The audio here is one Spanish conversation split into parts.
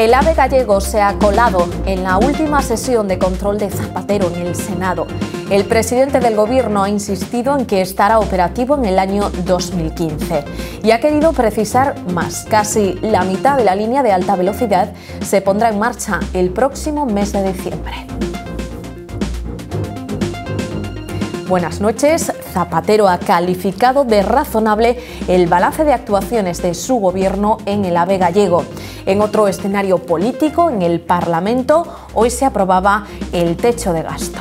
El AVE gallego se ha colado en la última sesión de control de Zapatero en el Senado. El presidente del Gobierno ha insistido en que estará operativo en el año 2015 y ha querido precisar más. Casi la mitad de la línea de alta velocidad se pondrá en marcha el próximo mes de diciembre. Buenas noches. Zapatero ha calificado de razonable el balance de actuaciones de su gobierno en el AVE gallego. En otro escenario político, en el Parlamento, hoy se aprobaba el techo de gasto.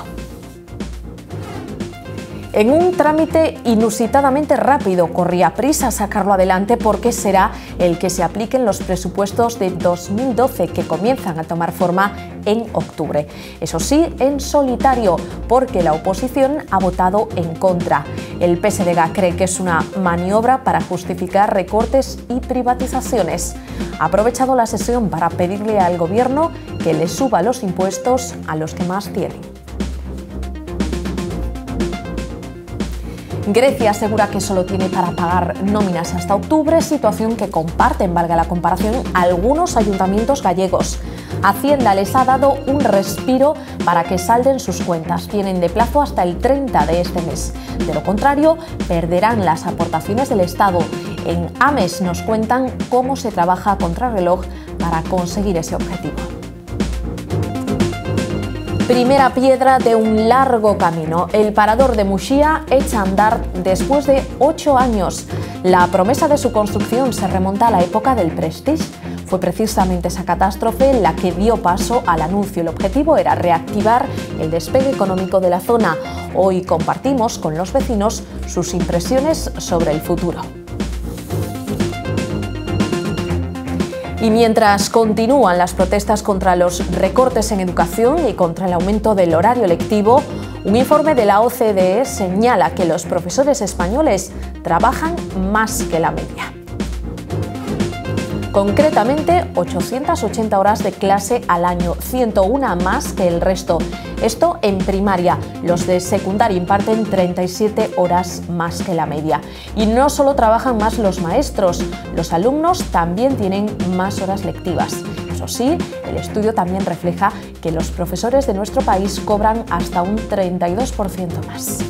En un trámite inusitadamente rápido, corría prisa sacarlo adelante porque será el que se aplique en los presupuestos de 2012 que comienzan a tomar forma en octubre. Eso sí, en solitario, porque la oposición ha votado en contra. El PSDG cree que es una maniobra para justificar recortes y privatizaciones. Ha aprovechado la sesión para pedirle al Gobierno que le suba los impuestos a los que más tienen. Grecia asegura que solo tiene para pagar nóminas hasta octubre, situación que comparten, valga la comparación, algunos ayuntamientos gallegos. Hacienda les ha dado un respiro para que salden sus cuentas. Tienen de plazo hasta el 30 de este mes. De lo contrario, perderán las aportaciones del Estado. En AMES nos cuentan cómo se trabaja a contrarreloj para conseguir ese objetivo. Primera piedra de un largo camino. El parador de Muxía echa a andar después de 8 años. La promesa de su construcción se remonta a la época del Prestige. Fue precisamente esa catástrofe la que dio paso al anuncio. El objetivo era reactivar el despegue económico de la zona. Hoy compartimos con los vecinos sus impresiones sobre el futuro. Y mientras continúan las protestas contra los recortes en educación y contra el aumento del horario lectivo, un informe de la OCDE señala que los profesores españoles trabajan más que la media. Concretamente, 880 horas de clase al año, 101 más que el resto. Esto en primaria. Los de secundaria imparten 37 horas más que la media. Y no solo trabajan más los maestros, los alumnos también tienen más horas lectivas. Eso sí, el estudio también refleja que los profesores de nuestro país cobran hasta un 32% más.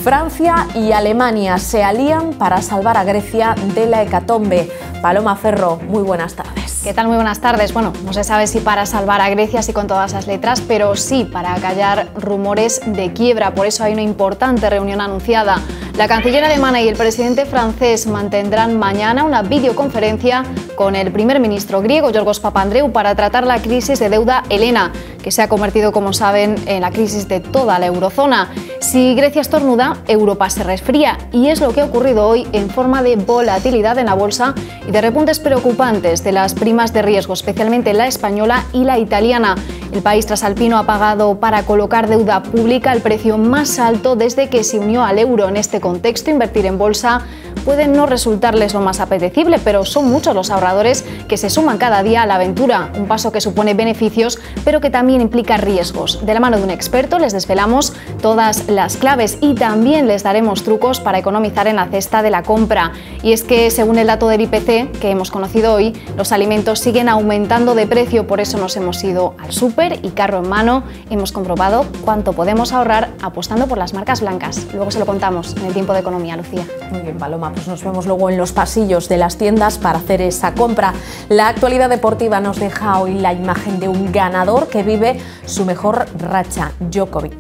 Francia y Alemania se alían para salvar a Grecia de la hecatombe. Paloma Ferro, muy buenas tardes. ¿Qué tal? Muy buenas tardes. Bueno, no se sabe si para salvar a Grecia, sí con todas las letras, pero sí para callar rumores de quiebra. Por eso hay una importante reunión anunciada. La canciller alemana y el presidente francés mantendrán mañana una videoconferencia con el primer ministro griego, Yorgos Papandreou, para tratar la crisis de deuda helena, que se ha convertido, como saben, en la crisis de toda la eurozona. Si Grecia estornuda, Europa se resfría, y es lo que ha ocurrido hoy en forma de volatilidad en la bolsa y de repuntes preocupantes de las primas de riesgo, especialmente la española y la italiana. El país trasalpino ha pagado para colocar deuda pública el precio más alto desde que se unió al euro. En este contexto, invertir en bolsa puede no resultarles lo más apetecible, pero son muchos los ahorradores que se suman cada día a la aventura, un paso que supone beneficios, pero que también implica riesgos. De la mano de un experto les desvelamos todas las claves y también les daremos trucos para economizar en la cesta de la compra. Y es que, según el dato del IPC que hemos conocido hoy, los alimentos siguen aumentando de precio, por eso nos hemos ido al súper y carro en mano hemos comprobado cuánto podemos ahorrar apostando por las marcas blancas. Luego se lo contamos en el Tiempo de Economía, Lucía. Muy bien, Paloma, pues nos vemos luego en los pasillos de las tiendas para hacer esa compra. La actualidad deportiva nos deja hoy la imagen de un ganador que vive su mejor racha, Djokovic.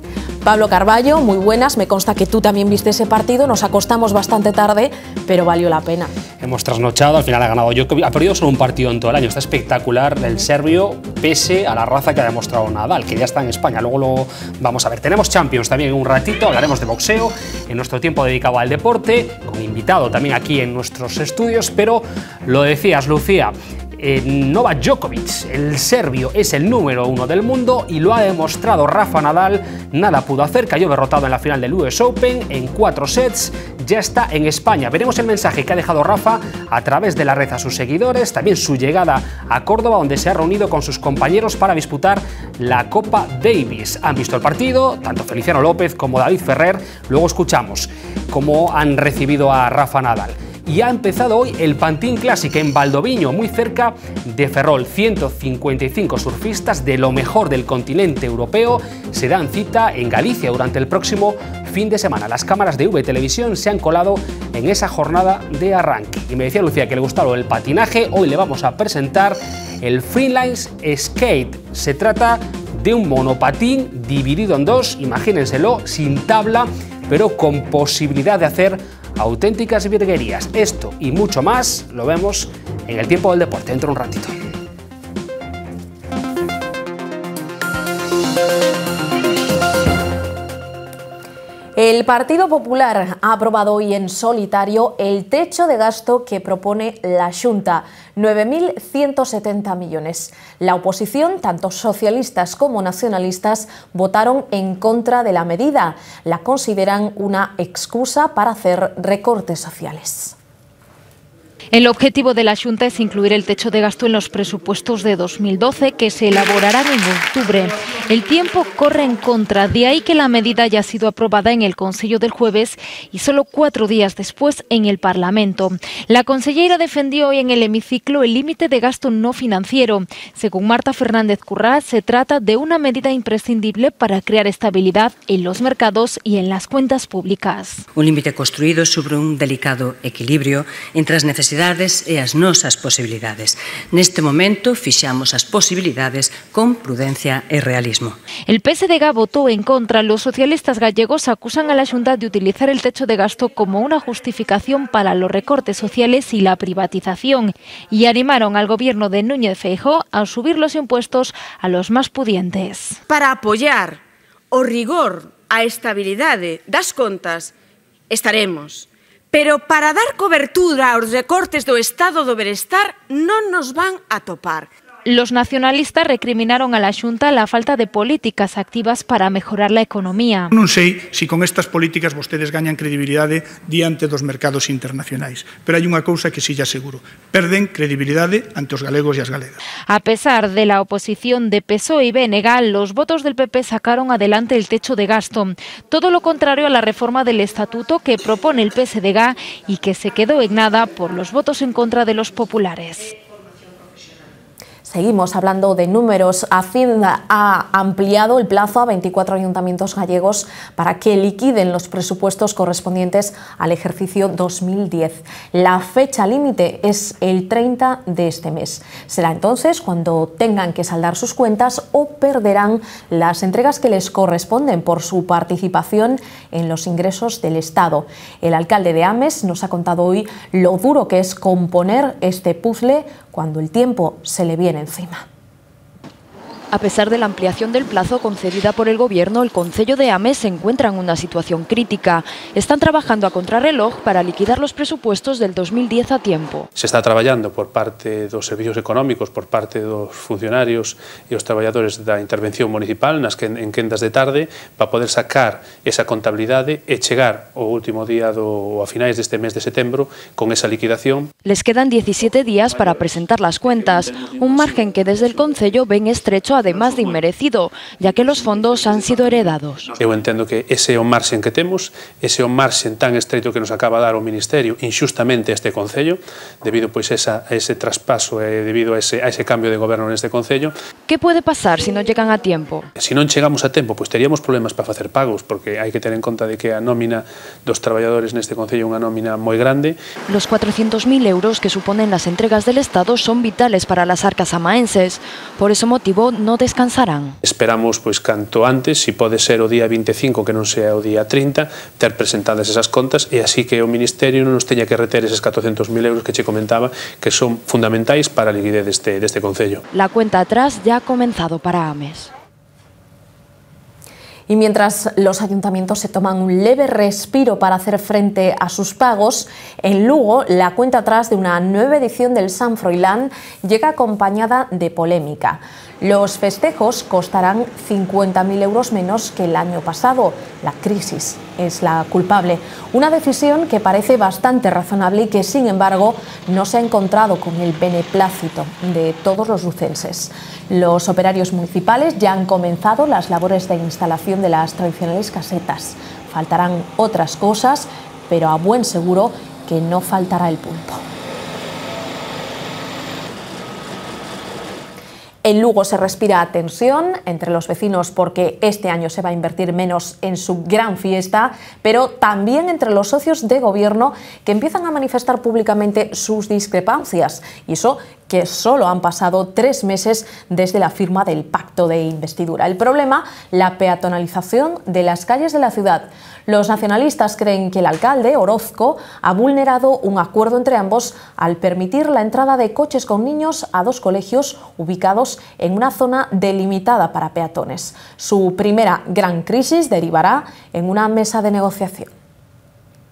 Pablo Carballo, muy buenas, me consta que tú también viste ese partido, nos acostamos bastante tarde, pero valió la pena. Hemos trasnochado, al final ha ganado Djokovic, ha perdido solo un partido en todo el año, está espectacular el serbio, pese a la raza que ha demostrado Nadal, que ya está en España, luego lo vamos a ver. Tenemos Champions también en un ratito, hablaremos de boxeo, en nuestro tiempo dedicado al deporte, con invitado también aquí en nuestros estudios, pero lo decías, Lucía, Novak Djokovic, el serbio, es el número 1 del mundo y lo ha demostrado Rafa Nadal. Nada pudo hacer, cayó derrotado en la final del US Open en 4 sets. Ya está en España. Veremos el mensaje que ha dejado Rafa a través de la red a sus seguidores, también su llegada a Córdoba, donde se ha reunido con sus compañeros para disputar la Copa Davis. Han visto el partido, tanto Feliciano López como David Ferrer. Luego escuchamos cómo han recibido a Rafa Nadal. Y ha empezado hoy el Pantin Classic en Valdoviño, muy cerca de Ferrol. 155 surfistas de lo mejor del continente europeo se dan cita en Galicia durante el próximo fin de semana. Las cámaras de V Televisión se han colado en esa jornada de arranque. Y me decía Lucía que le gustaba el patinaje. Hoy le vamos a presentar el Freeline Skate. Se trata de un monopatín dividido en dos, imagínenselo, sin tabla, pero con posibilidad de hacer auténticas virguerías. Esto y mucho más lo vemos en el tiempo del deporte, dentro de un ratito. El Partido Popular ha aprobado hoy en solitario el techo de gasto que propone la Xunta, 9.170 millones. La oposición, tanto socialistas como nacionalistas, votaron en contra de la medida. La consideran una excusa para hacer recortes sociales. El objetivo de la Xunta es incluir el techo de gasto en los presupuestos de 2012, que se elaborarán en octubre. El tiempo corre en contra, de ahí que la medida haya sido aprobada en el Consello del jueves y solo 4 días después en el Parlamento. La consellera defendió hoy en el hemiciclo el límite de gasto no financiero. Según Marta Fernández Currá, se trata de una medida imprescindible para crear estabilidad en los mercados y en las cuentas públicas. Un límite construído sobre un delicado equilibrio entre as necesidades e as nosas posibilidades. Neste momento fixamos as posibilidades con prudencia e realismo. El PSDG votó en contra. Los socialistas gallegos acusan a la Xunta de utilizar el techo de gasto como una justificación para los recortes sociales y la privatización y animaron al gobierno de Núñez Feijóo a subir los impuestos a los más pudientes. Para apoiar o rigor, a estabilidade das contas, estaremos. Pero para dar cobertura aos recortes do Estado do Benestar non nos van a topar. Los nacionalistas recriminaron a la Xunta la falta de políticas activas para mejorar la economía. Non sei se con estas políticas vostedes gañan credibilidade diante dos mercados internacionais, pero hai unha cousa que sí lle aseguro: perden credibilidade ante os galegos e as galegas. A pesar de la oposición de PSOE y BNG, los votos del PP sacaron adelante el techo de gasto, todo lo contrario a la reforma del estatuto que propone el PSDG y que se quedó en nada por los votos en contra de los populares. Seguimos hablando de números. Hacienda ha ampliado el plazo a 24 ayuntamientos gallegos para que liquiden los presupuestos correspondientes al ejercicio 2010. La fecha límite es el 30 de este mes. Será entonces cuando tengan que saldar sus cuentas o perderán las entregas que les corresponden por su participación en los ingresos del Estado. El alcalde de Ames nos ha contado hoy lo duro que es componer este puzzle cuando el tiempo se le viene encima. A pesar de la ampliación del plazo concedida por el Gobierno, el Concello de Ames se encuentra en una situación crítica. Están trabajando a contrarreloj para liquidar los presupuestos del 2010 a tiempo. Se está traballando por parte dos servicios económicos, por parte dos funcionarios e os traballadores da intervención municipal en quendas de tarde para poder sacar esa contabilidade e chegar ao último día a finais deste mes de setembro con esa liquidación. Les quedan 17 días para presentar las cuentas, un margen que desde el Concello ven estrecho, además de inmerecido, ya que los fondos han sido heredados. Eu entendo que ese é o marxen que temos, ese é o marxen tan estreito que nos acaba de dar o Ministerio inxustamente a este Concello, debido pois a ese traspaso e debido a ese cambio de goberno neste Concello. ¿Qué puede pasar si no llegan a tiempo? Si non chegamos a tempo, pois teríamos problemas para facer pagos, porque hai que ter en conta de que a nómina dos traballadores neste Concello é unha nómina moi grande. Los 400.000 euros que suponen las entregas del Estado son vitales para las arcas amaenses. Por ese motivo no descansarán. Esperamos, pois, canto antes, si pode ser o día 25, que non sea o día 30, ter presentadas esas contas e así que o Ministerio non nos teña que reter eses 400.000 euros que che comentaba, que son fundamentais para a liquidez deste Concello. La cuenta atrás ya ha comenzado para Ames. Y mientras los ayuntamientos se toman un leve respiro para hacer frente a sus pagos, en Lugo la cuenta atrás de una nueva edición del San Froilán llega acompañada de polémica. Los festejos costarán 50.000 euros menos que el año pasado. La crisis es la culpable. Una decisión que parece bastante razonable y que, sin embargo, no se ha encontrado con el beneplácito de todos los lucenses. Los operarios municipales ya han comenzado las labores de instalación de las tradicionales casetas. Faltarán otras cosas, pero a buen seguro que no faltará el pulpo. En Lugo se respira tensión entre los vecinos porque este año se va a invertir menos en su gran fiesta, pero también entre los socios de gobierno que empiezan a manifestar públicamente sus discrepancias. Y eso que solo han pasado 3 meses desde la firma del pacto de investidura. El problema, la peatonalización de las calles de la ciudad. Los nacionalistas creen que el alcalde, Orozco, ha vulnerado un acuerdo entre ambos al permitir la entrada de coches con niños a 2 colegios ubicados en una zona delimitada para peatones. Su primera gran crisis derivará en una mesa de negociación.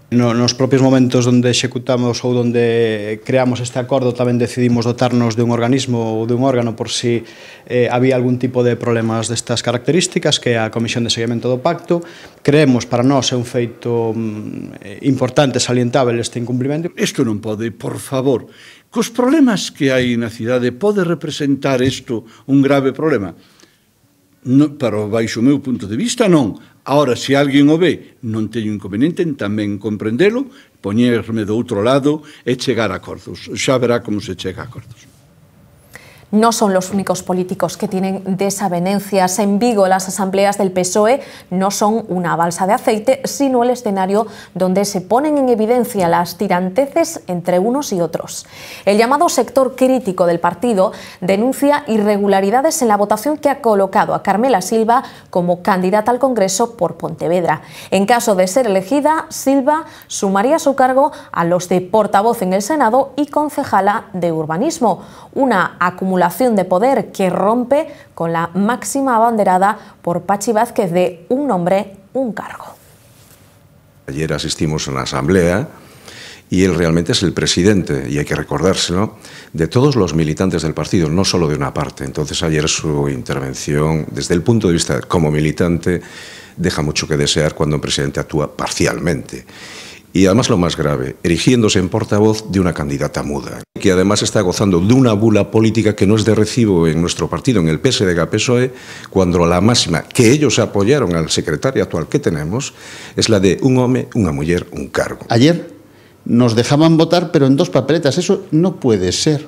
Nos propios momentos onde executamos ou onde creamos este acordo tamén decidimos dotarnos de un organismo ou de un órgano por si había algún tipo de problemas destas características, que é a Comisión de Seguimento do Pacto. Creemos, para nós, é un feito importante, salientável este incumprimento. Isto non pode, por favor. Cos problemas que hai na cidade, pode representar isto un grave problema? No, pero baixo o meu punto de vista, non. Ahora, se alguén o ve, non teño inconveniente en tamén comprendelo, poñerme do outro lado e chegar a acordos. Xa verá como se chega a acordos. No son los únicos políticos que tienen desavenencias. En Vigo, las asambleas del PSOE no son una balsa de aceite, sino el escenario donde se ponen en evidencia las tiranteces entre unos y otros. El llamado sector crítico del partido denuncia irregularidades en la votación que ha colocado a Carmela Silva como candidata al Congreso por Pontevedra. En caso de ser elegida, Silva sumaría su cargo a los de portavoz en el Senado y concejala de urbanismo. Una acumulación de poder que rompe con la máxima abanderada por Pachi Vázquez de un nombre, un cargo. Ayer asistimos a una asamblea y él realmente es el presidente, y hay que recordárselo, de todos los militantes del partido, no solo de una parte. Entonces ayer su intervención, desde el punto de vista como militante, deja mucho que desear cuando un presidente actúa parcialmente. Y además lo más grave, erigiéndose en portavoz de una candidata muda, que además está gozando de una bula política que no es de recibo en nuestro partido, en el PSDG-PSOE, cuando la máxima que ellos apoyaron al secretario actual que tenemos es la de un home, una muller, un cargo. Ayer nos dejaban votar, pero en 2 papeletas. Eso no puede ser.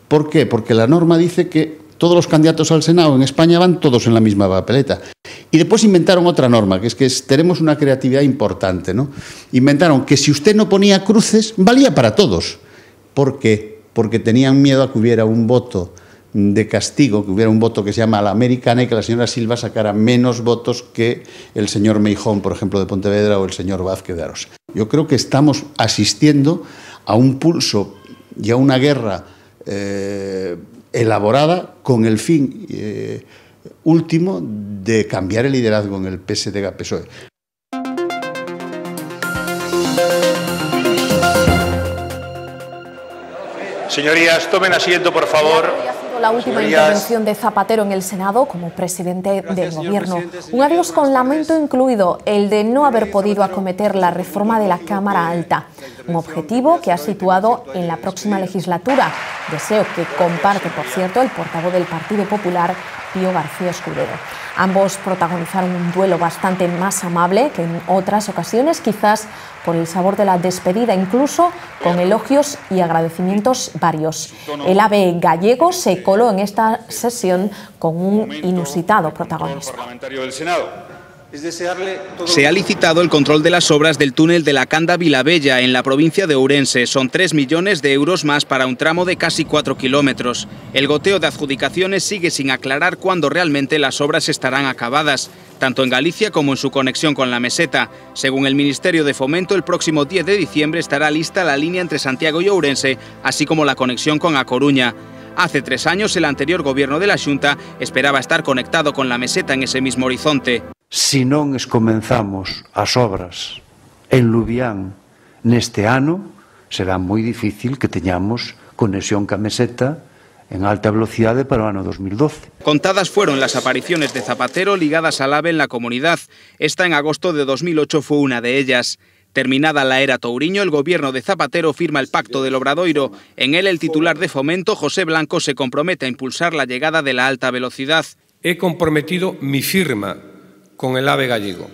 ¿Por qué? Porque la norma dice que todos los candidatos al Senado en España van todos en la misma papeleta. Y después inventaron otra norma, que es que tenemos una creatividad importante, ¿no? Inventaron que si usted no ponía cruces, valía para todos. ¿Por qué? Porque tenían miedo a que hubiera un voto de castigo, que hubiera un voto que se llama a la americana y que la señora Silva sacara menos votos que el señor Meijón, por ejemplo, de Pontevedra, o el señor Vázquez de Arosa. Yo creo que estamos asistiendo a un pulso y a una guerra elaborada con el fin último de cambiar el liderazgo en el PSDG-PSOE. Señorías, tomen asiento, por favor. La última intervención de Zapatero en el Senado como presidente del Gobierno. Un adiós con lamento incluido, el de no haber podido acometer la reforma de la Cámara Alta. Un objetivo que ha situado en la próxima legislatura. Deseo que comparte, por cierto, el portavoz del Partido Popular, Pío García Escudero. Ambos protagonizaron un duelo bastante más amable que en otras ocasiones, quizás por el sabor de la despedida, incluso con elogios y agradecimientos varios. El AVE gallego se coló en esta sesión con un inusitado protagonismo. Se ha licitado el control de las obras del túnel de la Canda-Vilabella en la provincia de Ourense. Son 3 millones de euros más para un tramo de casi 4 kilómetros. El goteo de adjudicaciones sigue sin aclarar cuándo realmente las obras estarán acabadas, tanto en Galicia como en su conexión con la meseta. Según el Ministerio de Fomento, el próximo 10 de diciembre estará lista la línea entre Santiago y Ourense, así como la conexión con A Coruña. Hace 3 años, el anterior gobierno de la Xunta esperaba estar conectado con la meseta en ese mismo horizonte. Si non comenzamos as obras en Lubián neste ano, será moi difícil que teñamos conexión ca meseta en alta velocidade para o ano 2012. Contadas fueron las apariciones de Zapatero ligadas al AVE en la comunidad. Esta en agosto de 2008 fue una de ellas. Terminada la era Touriño, el gobierno de Zapatero firma el Pacto del Obradoiro. En él, el titular de Fomento, José Blanco, se compromete a impulsar la llegada de la alta velocidad. He comprometido mi firma con el AVE gallego.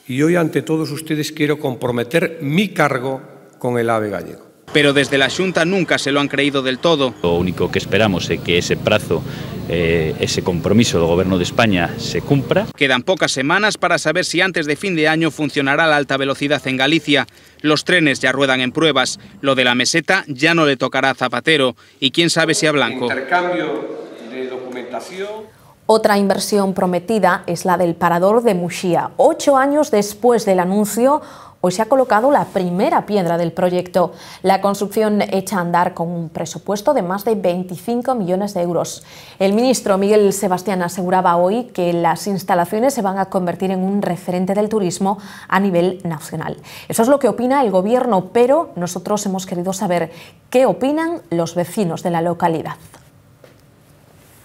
Y hoy ante todos ustedes quiero comprometer mi cargo con el AVE gallego. Pero desde la Xunta nunca se lo han creído del todo. O único que esperamos é que ese prazo, ese compromiso do Goberno de España se cumpra. Quedan pocas semanas para saber si antes de fin de año funcionará la alta velocidad en Galicia. Los trenes ya ruedan en pruebas. Lo de la meseta ya no le tocará a Zapatero. Y quién sabe si a Blanco. Intercambio de documentación. Otra inversión prometida es la del Parador de Muxía. 8 años después del anuncio, hoy se ha colocado la primera piedra del proyecto. La construcción echa a andar con un presupuesto de más de 25 millones de euros. El ministro Miguel Sebastián aseguraba hoy que las instalaciones se van a convertir en un referente del turismo a nivel nacional. Eso es lo que opina el gobierno, pero nosotros hemos querido saber qué opinan los vecinos de la localidad.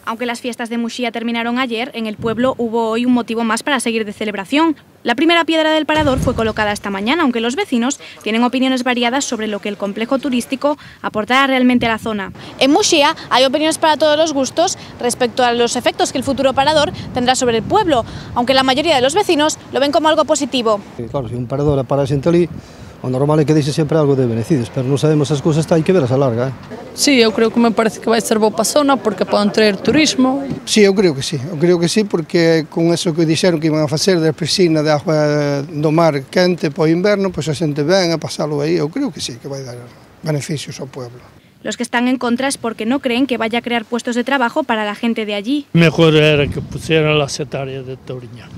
Aunque las fiestas de Muxía terminaron ayer, en el pueblo hubo hoy un motivo más para seguir de celebración. La primera piedra del parador fue colocada esta mañana, aunque los vecinos tienen opiniones variadas sobre lo que el complejo turístico aportará realmente a la zona. En Muxía hay opiniones para todos los gustos respecto a los efectos que el futuro parador tendrá sobre el pueblo, aunque la mayoría de los vecinos lo ven como algo positivo. Claro, si un parador para xente ali, o normal é que deixe sempre algo de beneficios, pero non sabemos as cousas, hai que veras a larga. Sí, eu creo que me parece que vai ser bo para a zona porque poden traer turismo. Sí, eu creo que sí, porque con eso que dixeron que iban a facer da piscina de agua do mar quente para o inverno, pois a xente ven a pasalo aí, eu creo que sí, que vai dar beneficios ao pueblo. Los que están en contra es porque no creen que vaya a crear puestos de trabajo para la gente de allí. Mejor era que pusieran la secretaria de Touriñán,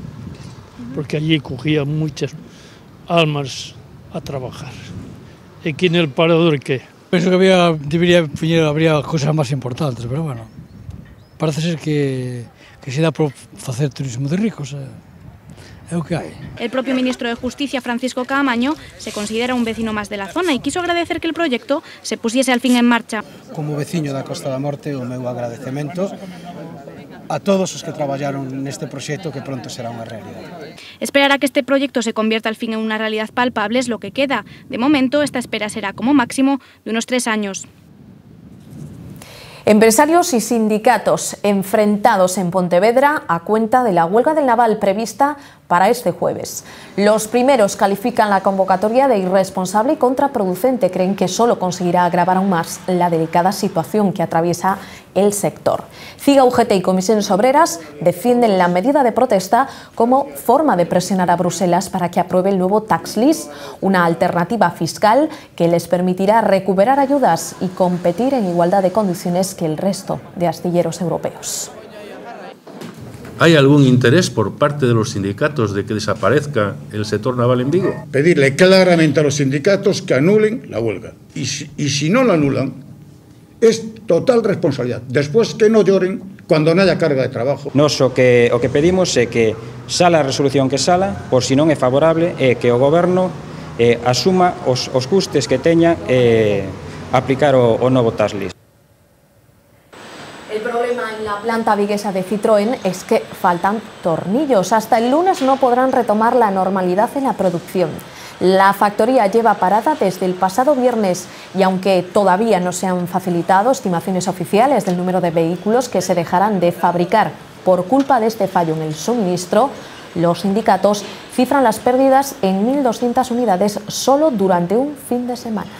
porque allí cogían muchas almas a trabajar. Aquí en el parador, ¿qué? Penso que habría cosas más importantes, pero bueno, parece ser que se dá por facer turismo de ricos, é o que hai. El propio ministro de Justicia, Francisco Caamaño, se considera un vecino más de la zona y quiso agradecer que el proyecto se pusiese al fin en marcha. Como veciño da Costa da Morte, o meu agradecemento a todos os que traballaron neste proxecto que pronto será unha realidade. Esperar a que este proyecto se convierta al fin en una realidad palpable es lo que queda. De momento, esta espera será como máximo de unos 3 años. Empresarios y sindicatos enfrentados en Pontevedra a cuenta de la huelga del naval prevista para este jueves. Los primeros califican la convocatoria de irresponsable y contraproducente. Creen que solo conseguirá agravar aún más la delicada situación que atraviesa el sector. CIGA, UGT y Comisiones Obreras defienden la medida de protesta como forma de presionar a Bruselas para que apruebe el nuevo tax list, una alternativa fiscal que les permitirá recuperar ayudas y competir en igualdad de condiciones que el resto de astilleros europeos. ¿Hay algún interés por parte de los sindicatos de que desaparezca el sector naval en Vigo? Pedirle claramente a los sindicatos que anulen la huelga. Y si no la anulan, es total responsabilidad. Después que no lloren cuando no haya carga de trabajo. Nos o que pedimos é que sala a resolución que sala, por si non é favorable, é que o Goberno asuma os custes que teña aplicar o novo tax list. El problema en la planta viguesa de Citroën es que faltan tornillos. Hasta el lunes no podrán retomar la normalidad en la producción. La factoría lleva parada desde el pasado viernes y aunque todavía no se han facilitado estimaciones oficiales del número de vehículos que se dejarán de fabricar por culpa de este fallo en el suministro, los sindicatos cifran las pérdidas en 1.200 unidades solo durante un fin de semana.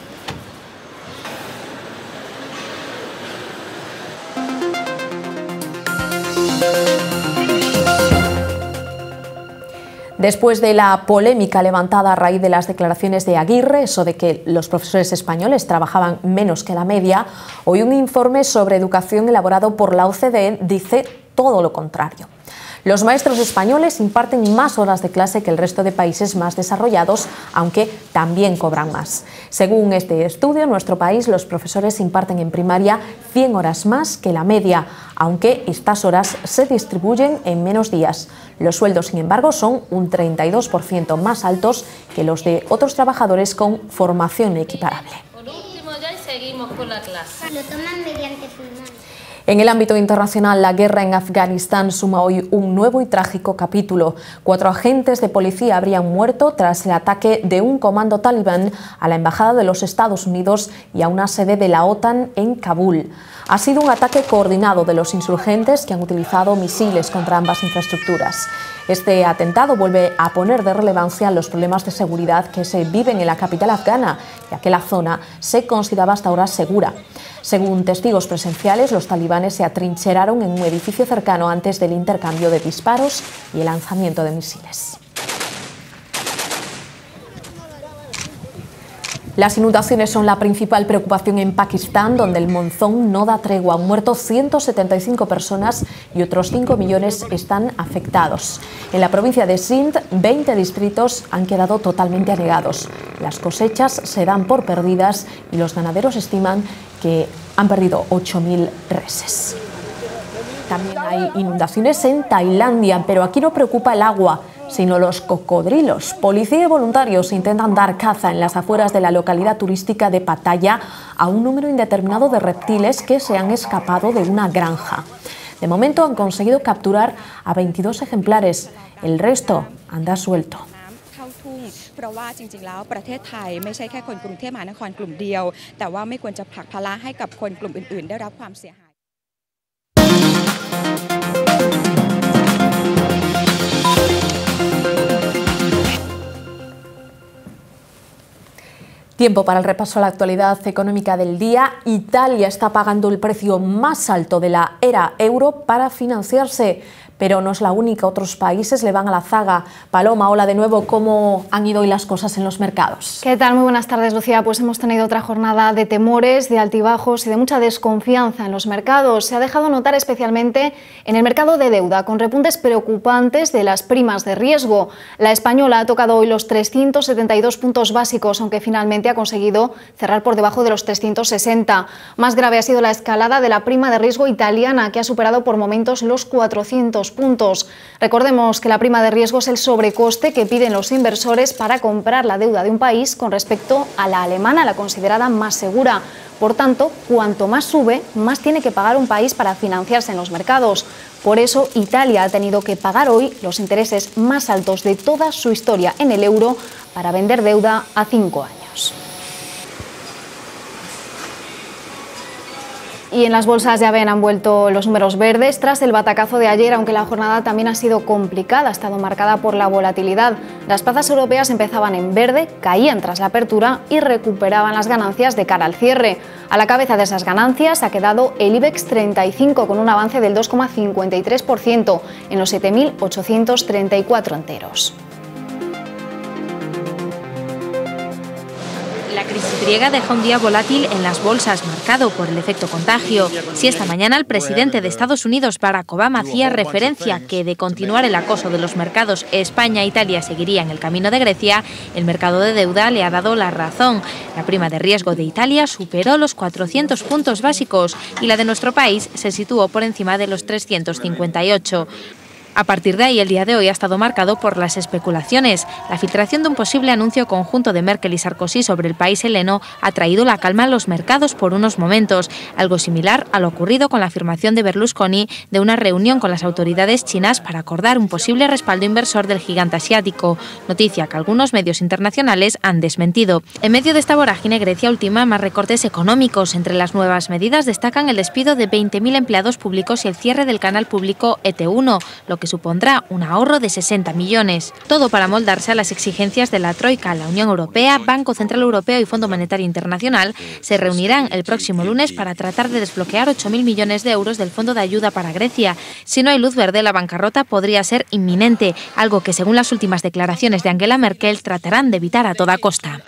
Después de la polémica levantada a raíz de las declaraciones de Aguirre, eso de que los profesores españoles trabajaban menos que la media, hoy un informe sobre educación elaborado por la OCDE dice todo lo contrario. Los maestros españoles imparten más horas de clase que el resto de países más desarrollados, aunque también cobran más. Según este estudio, en nuestro país los profesores imparten en primaria 100 horas más que la media, aunque estas horas se distribuyen en menos días. Los sueldos, sin embargo, son un 32% más altos que los de otros trabajadores con formación equiparable. Por último, ya seguimos con la clase. Lo toman mediante pulmón. En el ámbito internacional, la guerra en Afganistán suma hoy un nuevo y trágico capítulo. 4 agentes de policía habrían muerto tras el ataque de un comando talibán a la embajada de los Estados Unidos y a una sede de la OTAN en Kabul. Ha sido un ataque coordinado de los insurgentes que han utilizado misiles contra ambas infraestructuras. Este atentado vuelve a poner de relevancia los problemas de seguridad que se viven en la capital afgana, ya que la zona se consideraba hasta ahora segura. Según testigos presenciales, los talibanes se atrincheraron en un edificio cercano antes del intercambio de disparos y el lanzamiento de misiles. Las inundaciones son la principal preocupación en Pakistán, donde el monzón no da tregua. Han muerto 175 personas y otros 5 millones están afectados. En la provincia de Sindh, 20 distritos han quedado totalmente anegados. Las cosechas se dan por perdidas y los ganaderos estiman que han perdido 8.000 reses. También hay inundaciones en Tailandia, pero aquí no preocupa el agua, sino los cocodrilos. Policía y voluntarios intentan dar caza en las afueras de la localidad turística de Pattaya a un número indeterminado de reptiles que se han escapado de una granja. De momento han conseguido capturar a 22 ejemplares. El resto anda suelto. เพราะว่าจริงๆแล้วประเทศไทยไม่ใช่แค่คนกรุงเทพมหานครกลุ่มเดียวแต่ว่าไม่ควรจะผลักภาระให้กับคนกลุ่มอื่นๆได้รับความเสียหาย Tiempo para el repaso a la actualidad económica del día. Italia está pagando el precio más alto de la era euro para financiarse, pero no es la única. Otros países le van a la zaga. Paloma, hola de nuevo. ¿Cómo han ido hoy las cosas en los mercados? ¿Qué tal? Muy buenas tardes, Lucía. Pues hemos tenido otra jornada de temores, de altibajos y de mucha desconfianza en los mercados. Se ha dejado notar especialmente en el mercado de deuda, con repuntes preocupantes de las primas de riesgo. La española ha tocado hoy los 372 puntos básicos, aunque finalmente ha conseguido cerrar por debajo de los 360. Más grave ha sido la escalada de la prima de riesgo italiana, que ha superado por momentos los 400 puntos. Recordemos que la prima de riesgo es el sobrecoste que piden los inversores para comprar la deuda de un país con respecto a la alemana, la considerada más segura. Por tanto, cuanto más sube, más tiene que pagar un país para financiarse en los mercados. Por eso, Italia ha tenido que pagar hoy los intereses más altos de toda su historia en el euro para vender deuda a 5 años. Y en las bolsas ya ven, han vuelto los números verdes tras el batacazo de ayer, aunque la jornada también ha sido complicada, ha estado marcada por la volatilidad. Las plazas europeas empezaban en verde, caían tras la apertura y recuperaban las ganancias de cara al cierre. A la cabeza de esas ganancias ha quedado el IBEX 35 con un avance del 2,53% en los 7.834 enteros. La crisis griega deja un día volátil en las bolsas, marcado por el efecto contagio. Si esta mañana el presidente de Estados Unidos, Barack Obama, hacía referencia que de continuar el acoso de los mercados, España e Italia seguirían el camino de Grecia, el mercado de deuda le ha dado la razón. La prima de riesgo de Italia superó los 400 puntos básicos y la de nuestro país se situó por encima de los 358. A partir de ahí, el día de hoy ha estado marcado por las especulaciones. La filtración de un posible anuncio conjunto de Merkel y Sarkozy sobre el país heleno ha traído la calma a los mercados por unos momentos, algo similar a lo ocurrido con la afirmación de Berlusconi de una reunión con las autoridades chinas para acordar un posible respaldo inversor del gigante asiático, noticia que algunos medios internacionales han desmentido. En medio de esta vorágine, Grecia ultima más recortes económicos. Entre las nuevas medidas destacan el despido de 20.000 empleados públicos y el cierre del canal público ET1, lo que supondrá un ahorro de 60 millones. Todo para moldarse a las exigencias de la Troika. La Unión Europea, Banco Central Europeo y Fondo Monetario Internacional se reunirán el próximo lunes para tratar de desbloquear 8.000 millones de euros del Fondo de Ayuda para Grecia. Si no hay luz verde, la bancarrota podría ser inminente, algo que según las últimas declaraciones de Angela Merkel tratarán de evitar a toda costa.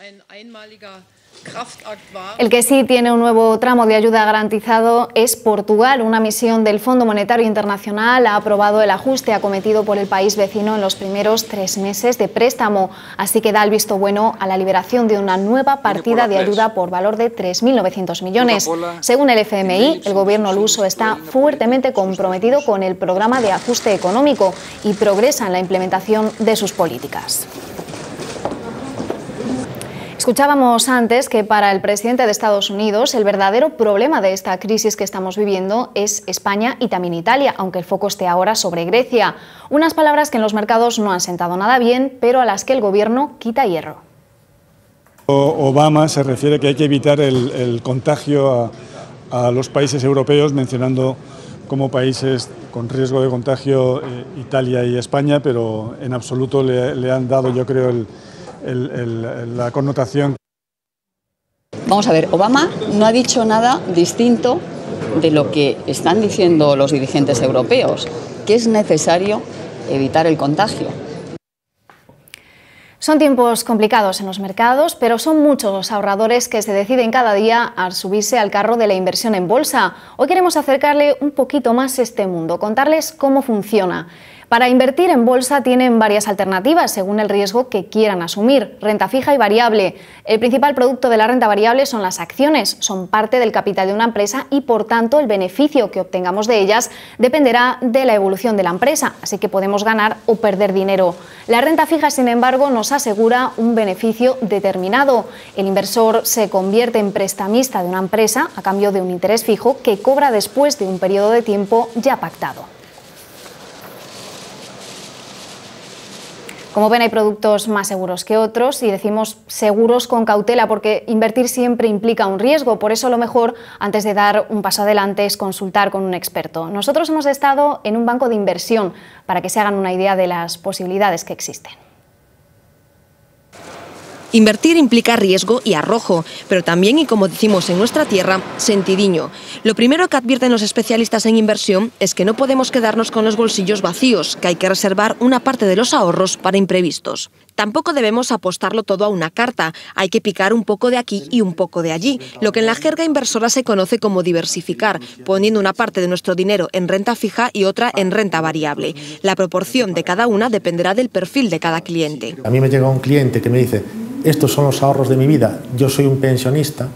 El que sí tiene un nuevo tramo de ayuda garantizado es Portugal. Una misión del Fondo Monetario Internacional ha aprobado el ajuste acometido por el país vecino en los primeros 3 meses de préstamo. Así que da el visto bueno a la liberación de una nueva partida de ayuda por valor de 3.900 millones. Según el FMI, el gobierno luso está fuertemente comprometido con el programa de ajuste económico y progresa en la implementación de sus políticas. Escuchábamos antes que para el presidente de Estados Unidos el verdadero problema de esta crisis que estamos viviendo es España y también Italia, aunque el foco esté ahora sobre Grecia. Unas palabras que en los mercados no han sentado nada bien, pero a las que el gobierno quita hierro. Obama se refiere que hay que evitar el contagio a los países europeos, mencionando como países con riesgo de contagio Italia y España, pero en absoluto le han dado, yo creo, la connotación. Vamos a ver, Obama no ha dicho nada distinto de lo que están diciendo los dirigentes europeos, que es necesario evitar el contagio. Son tiempos complicados en los mercados, pero son muchos los ahorradores que se deciden cada día a subirse al carro de la inversión en bolsa. Hoy queremos acercarle un poquito más este mundo, contarles cómo funciona. Para invertir en bolsa tienen varias alternativas según el riesgo que quieran asumir, renta fija y variable. El principal producto de la renta variable son las acciones, son parte del capital de una empresa y por tanto el beneficio que obtengamos de ellas dependerá de la evolución de la empresa, así que podemos ganar o perder dinero. La renta fija, sin embargo, nos asegura un beneficio determinado. El inversor se convierte en prestamista de una empresa a cambio de un interés fijo que cobra después de un periodo de tiempo ya pactado. Como ven, hay productos más seguros que otros y decimos seguros con cautela porque invertir siempre implica un riesgo. Por eso lo mejor, antes de dar un paso adelante, es consultar con un experto. Nosotros hemos estado en un banco de inversión para que se hagan una idea de las posibilidades que existen. Invertir implica riesgo y arrojo, pero también, y como decimos en nuestra tierra, sentidiño. Lo primero que advierten los especialistas en inversión es que no podemos quedarnos con los bolsillos vacíos, que hay que reservar una parte de los ahorros para imprevistos. Tampoco debemos apostarlo todo a una carta, hay que picar un poco de aquí y un poco de allí, lo que en la jerga inversora se conoce como diversificar, poniendo una parte de nuestro dinero en renta fija y otra en renta variable. La proporción de cada una dependerá del perfil de cada cliente. A mí me llega un cliente que me dice: estos son los ahorros de mi vida, yo soy un pensionista,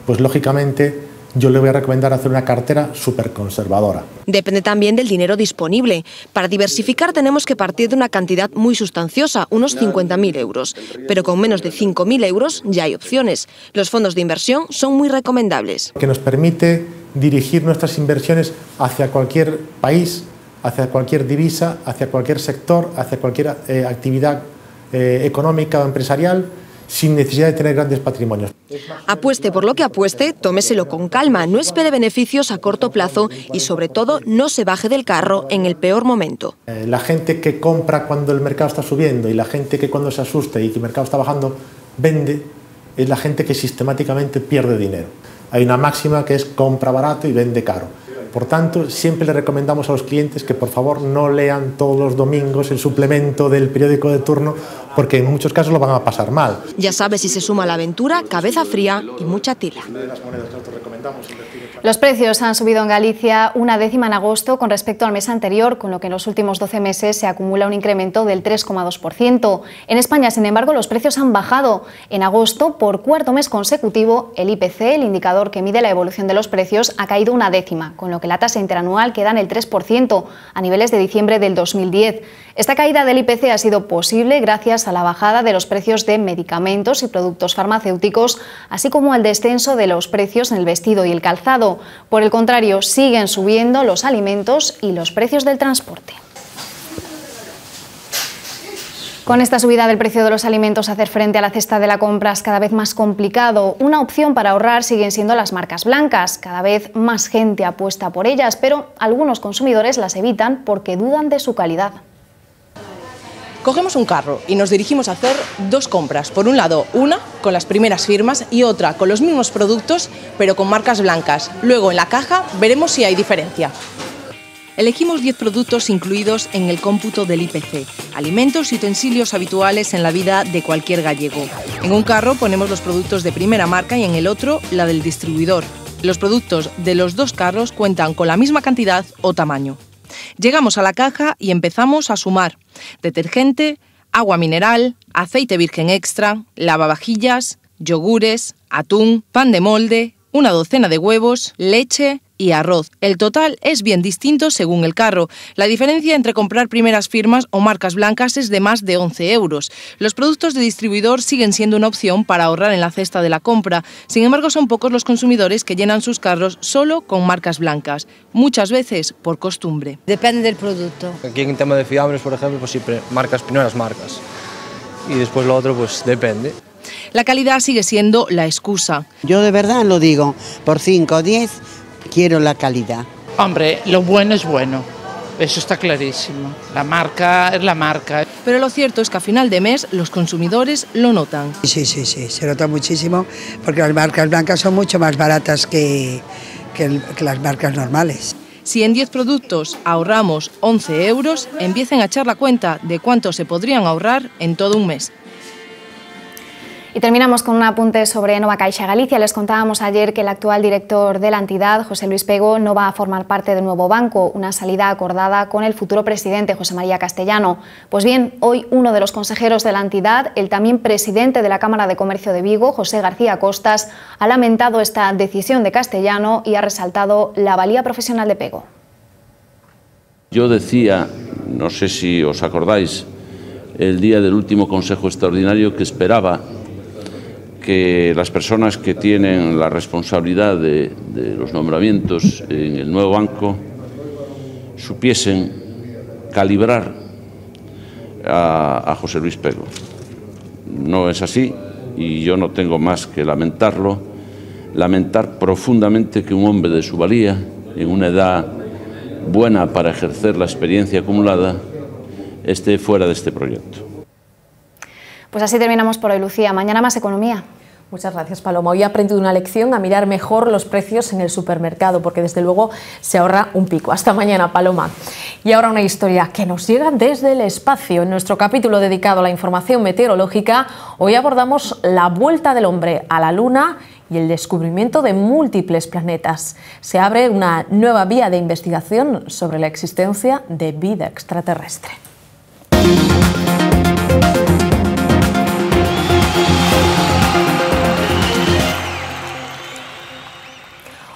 pues lógicamente yo le voy a recomendar hacer una cartera súper conservadora. Depende también del dinero disponible. Para diversificar tenemos que partir de una cantidad muy sustanciosa, unos 50.000 euros. Pero con menos de 5.000 euros ya hay opciones. Los fondos de inversión son muy recomendables. Que nos permite dirigir nuestras inversiones hacia cualquier país, hacia cualquier divisa, hacia cualquier sector, hacia cualquier actividad económica o empresarial, sin necesidad de tener grandes patrimonios. Apueste por lo que apueste, tómeselo con calma, no espere beneficios a corto plazo y sobre todo no se baje del carro en el peor momento. La gente que compra cuando el mercado está subiendo y la gente que cuando se asusta y que el mercado está bajando vende, es la gente que sistemáticamente pierde dinero. Hay una máxima que es compra barato y vende caro. Por tanto, siempre le recomendamos a los clientes que por favor no lean todos los domingos el suplemento del periódico de turno, porque en muchos casos lo van a pasar mal. Ya sabe, si se suma a la aventura, cabeza fría y mucha tila. Los precios han subido en Galicia una décima en agosto con respecto al mes anterior, con lo que en los últimos 12 meses se acumula un incremento del 3,2%. En España, sin embargo, los precios han bajado. En agosto, por cuarto mes consecutivo, el IPC, el indicador que mide la evolución de los precios, ha caído una décima, con lo que la tasa interanual queda en el 3%, a niveles de diciembre del 2010. Esta caída del IPC ha sido posible gracias a la bajada de los precios de medicamentos y productos farmacéuticos, así como al descenso de los precios en el vestido y el calzado. Por el contrario, siguen subiendo los alimentos y los precios del transporte. Con esta subida del precio de los alimentos, hacer frente a la cesta de la compra es cada vez más complicado. Una opción para ahorrar siguen siendo las marcas blancas. Cada vez más gente apuesta por ellas, pero algunos consumidores las evitan porque dudan de su calidad. Cogemos un carro y nos dirigimos a hacer dos compras. Por un lado, una con las primeras firmas y otra con los mismos productos, pero con marcas blancas. Luego, en la caja, veremos si hay diferencia. Elegimos 10 productos incluidos en el cómputo del IPC, alimentos y utensilios habituales en la vida de cualquier gallego. En un carro ponemos los productos de primera marca y en el otro la del distribuidor. Los productos de los dos carros cuentan con la misma cantidad o tamaño. Llegamos a la caja y empezamos a sumar detergente, agua mineral, aceite virgen extra, lavavajillas, yogures, atún, pan de molde, una docena de huevos, leche y arroz. El total es bien distinto según el carro. La diferencia entre comprar primeras firmas o marcas blancas es de más de 11 euros. Los productos de distribuidor siguen siendo una opción para ahorrar en la cesta de la compra. Sin embargo, son pocos los consumidores que llenan sus carros solo con marcas blancas, muchas veces por costumbre. Depende del producto. Aquí en tema de fiambres, por ejemplo, pues siempre primeras marcas. Y después lo otro, pues depende. La calidad sigue siendo la excusa. Yo de verdad lo digo, por 5 o 10 quiero la calidad. Hombre, lo bueno es bueno, eso está clarísimo. La marca es la marca. Pero lo cierto es que a final de mes los consumidores lo notan. Sí, se nota muchísimo porque las marcas blancas son mucho más baratas que las marcas normales. Si en 10 productos ahorramos 11 euros, empiecen a echar la cuenta de cuánto se podrían ahorrar en todo un mes. Y terminamos con un apunte sobre Nova Caixa Galicia. Les contábamos ayer que el actual director de la entidad, José Luis Pego, no va a formar parte del nuevo banco, una salida acordada con el futuro presidente, José María Castellano. Pues bien, hoy uno de los consejeros de la entidad, el también presidente de la Cámara de Comercio de Vigo, José García Costas, ha lamentado esta decisión de Castellano y ha resaltado la valía profesional de Pego. Yo decía, no sé si os acordáis, el día del último Consejo Extraordinario que esperaba que las personas que tienen la responsabilidad de los nombramientos en el nuevo banco supiesen calibrar a José Luis Pego. No es así y yo no tengo más que lamentarlo, lamentar profundamente que un hombre de su valía, en una edad buena para ejercer la experiencia acumulada, esté fuera de este proyecto. Pues así terminamos por hoy, Lucía. Mañana más economía. Muchas gracias, Paloma. Hoy he aprendido una lección a mirar mejor los precios en el supermercado, porque desde luego se ahorra un pico. Hasta mañana, Paloma. Y ahora una historia que nos llega desde el espacio. En nuestro capítulo dedicado a la información meteorológica, hoy abordamos la vuelta del hombre a la Luna y el descubrimiento de múltiples planetas. Se abre una nueva vía de investigación sobre la existencia de vida extraterrestre.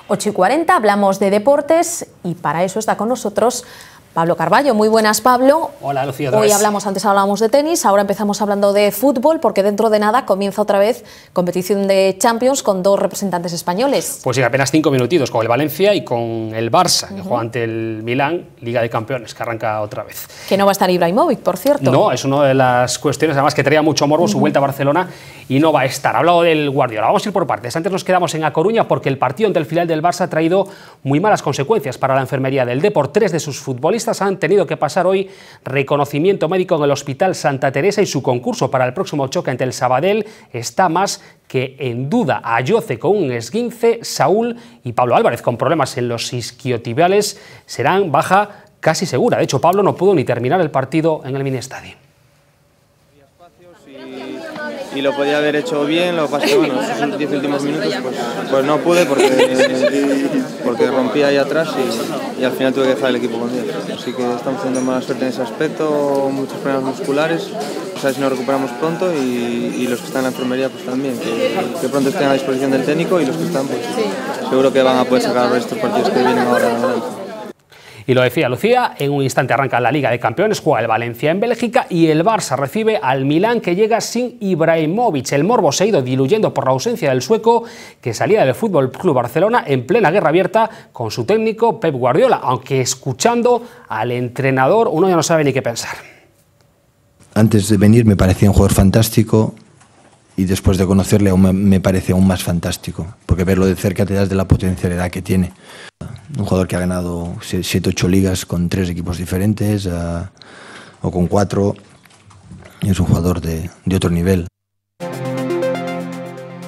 8:40, hablamos de deportes y para eso está con nosotros Pablo Carballo. Muy buenas, Pablo. Hola, Lucía. Hoy antes hablábamos de tenis, ahora empezamos hablando de fútbol, porque dentro de nada comienza otra vez competición de Champions con dos representantes españoles. Pues sí, apenas 5 minutitos con el Valencia y con el Barça, que juega ante el Milán, Liga de Campeones, que arranca otra vez. Que no va a estar Ibrahimovic, por cierto. No, es una de las cuestiones, además, que traía mucho morbo su vuelta a Barcelona y no va a estar. Ha hablado del Guardiola. Vamos a ir por partes. Antes nos quedamos en A Coruña porque el partido ante el filial del Barça ha traído muy malas consecuencias para la enfermería del Depor. 3 de sus futbolistas han tenido que pasar hoy reconocimiento médico en el Hospital Santa Teresa y su concurso para el próximo choque ante el Sabadell está más que en duda. Ayoce con un esguince, Saúl y Pablo Álvarez con problemas en los isquiotibiales serán baja casi segura. De hecho, Pablo no pudo ni terminar el partido en el miniestadio. Y lo podía haber hecho bien, lo que pasa es que bueno, esos 10 últimos minutos pues no pude porque rompí ahí atrás y al final tuve que dejar el equipo con 10. Así que estamos teniendo mala suerte en ese aspecto, muchos problemas musculares, a ver si nos recuperamos pronto y los que están en la enfermería pues también, que pronto estén a disposición del técnico y los que están pues seguro que van a poder sacar estos partidos que vienen ahora adelante. Y lo decía Lucía, en un instante arranca la Liga de Campeones, juega el Valencia en Bélgica y el Barça recibe al Milán, que llega sin Ibrahimovic. El morbo se ha ido diluyendo por la ausencia del sueco, que salía del Fútbol Club Barcelona en plena guerra abierta con su técnico Pep Guardiola, aunque escuchando al entrenador uno ya no sabe ni qué pensar. Antes de venir me parecía un jugador fantástico y después de conocerle me parece aún más fantástico, porque verlo de cerca te das de la potencialidad que tiene. Un jugador que ha ganado 7 o 8 ligas con 3 equipos diferentes o con 4, y es un jugador de otro nivel.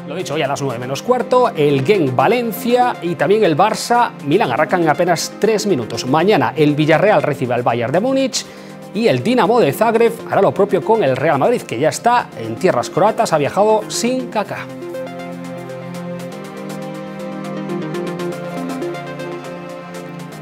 Lo dicho, hoy a las 9 menos cuarto, el Genk Valencia y también el Barça Milán arrancan en apenas 3 minutos. Mañana el Villarreal recibe al Bayern de Múnich y el Dinamo de Zagreb hará lo propio con el Real Madrid, que ya está en tierras croatas, ha viajado sin Kaká.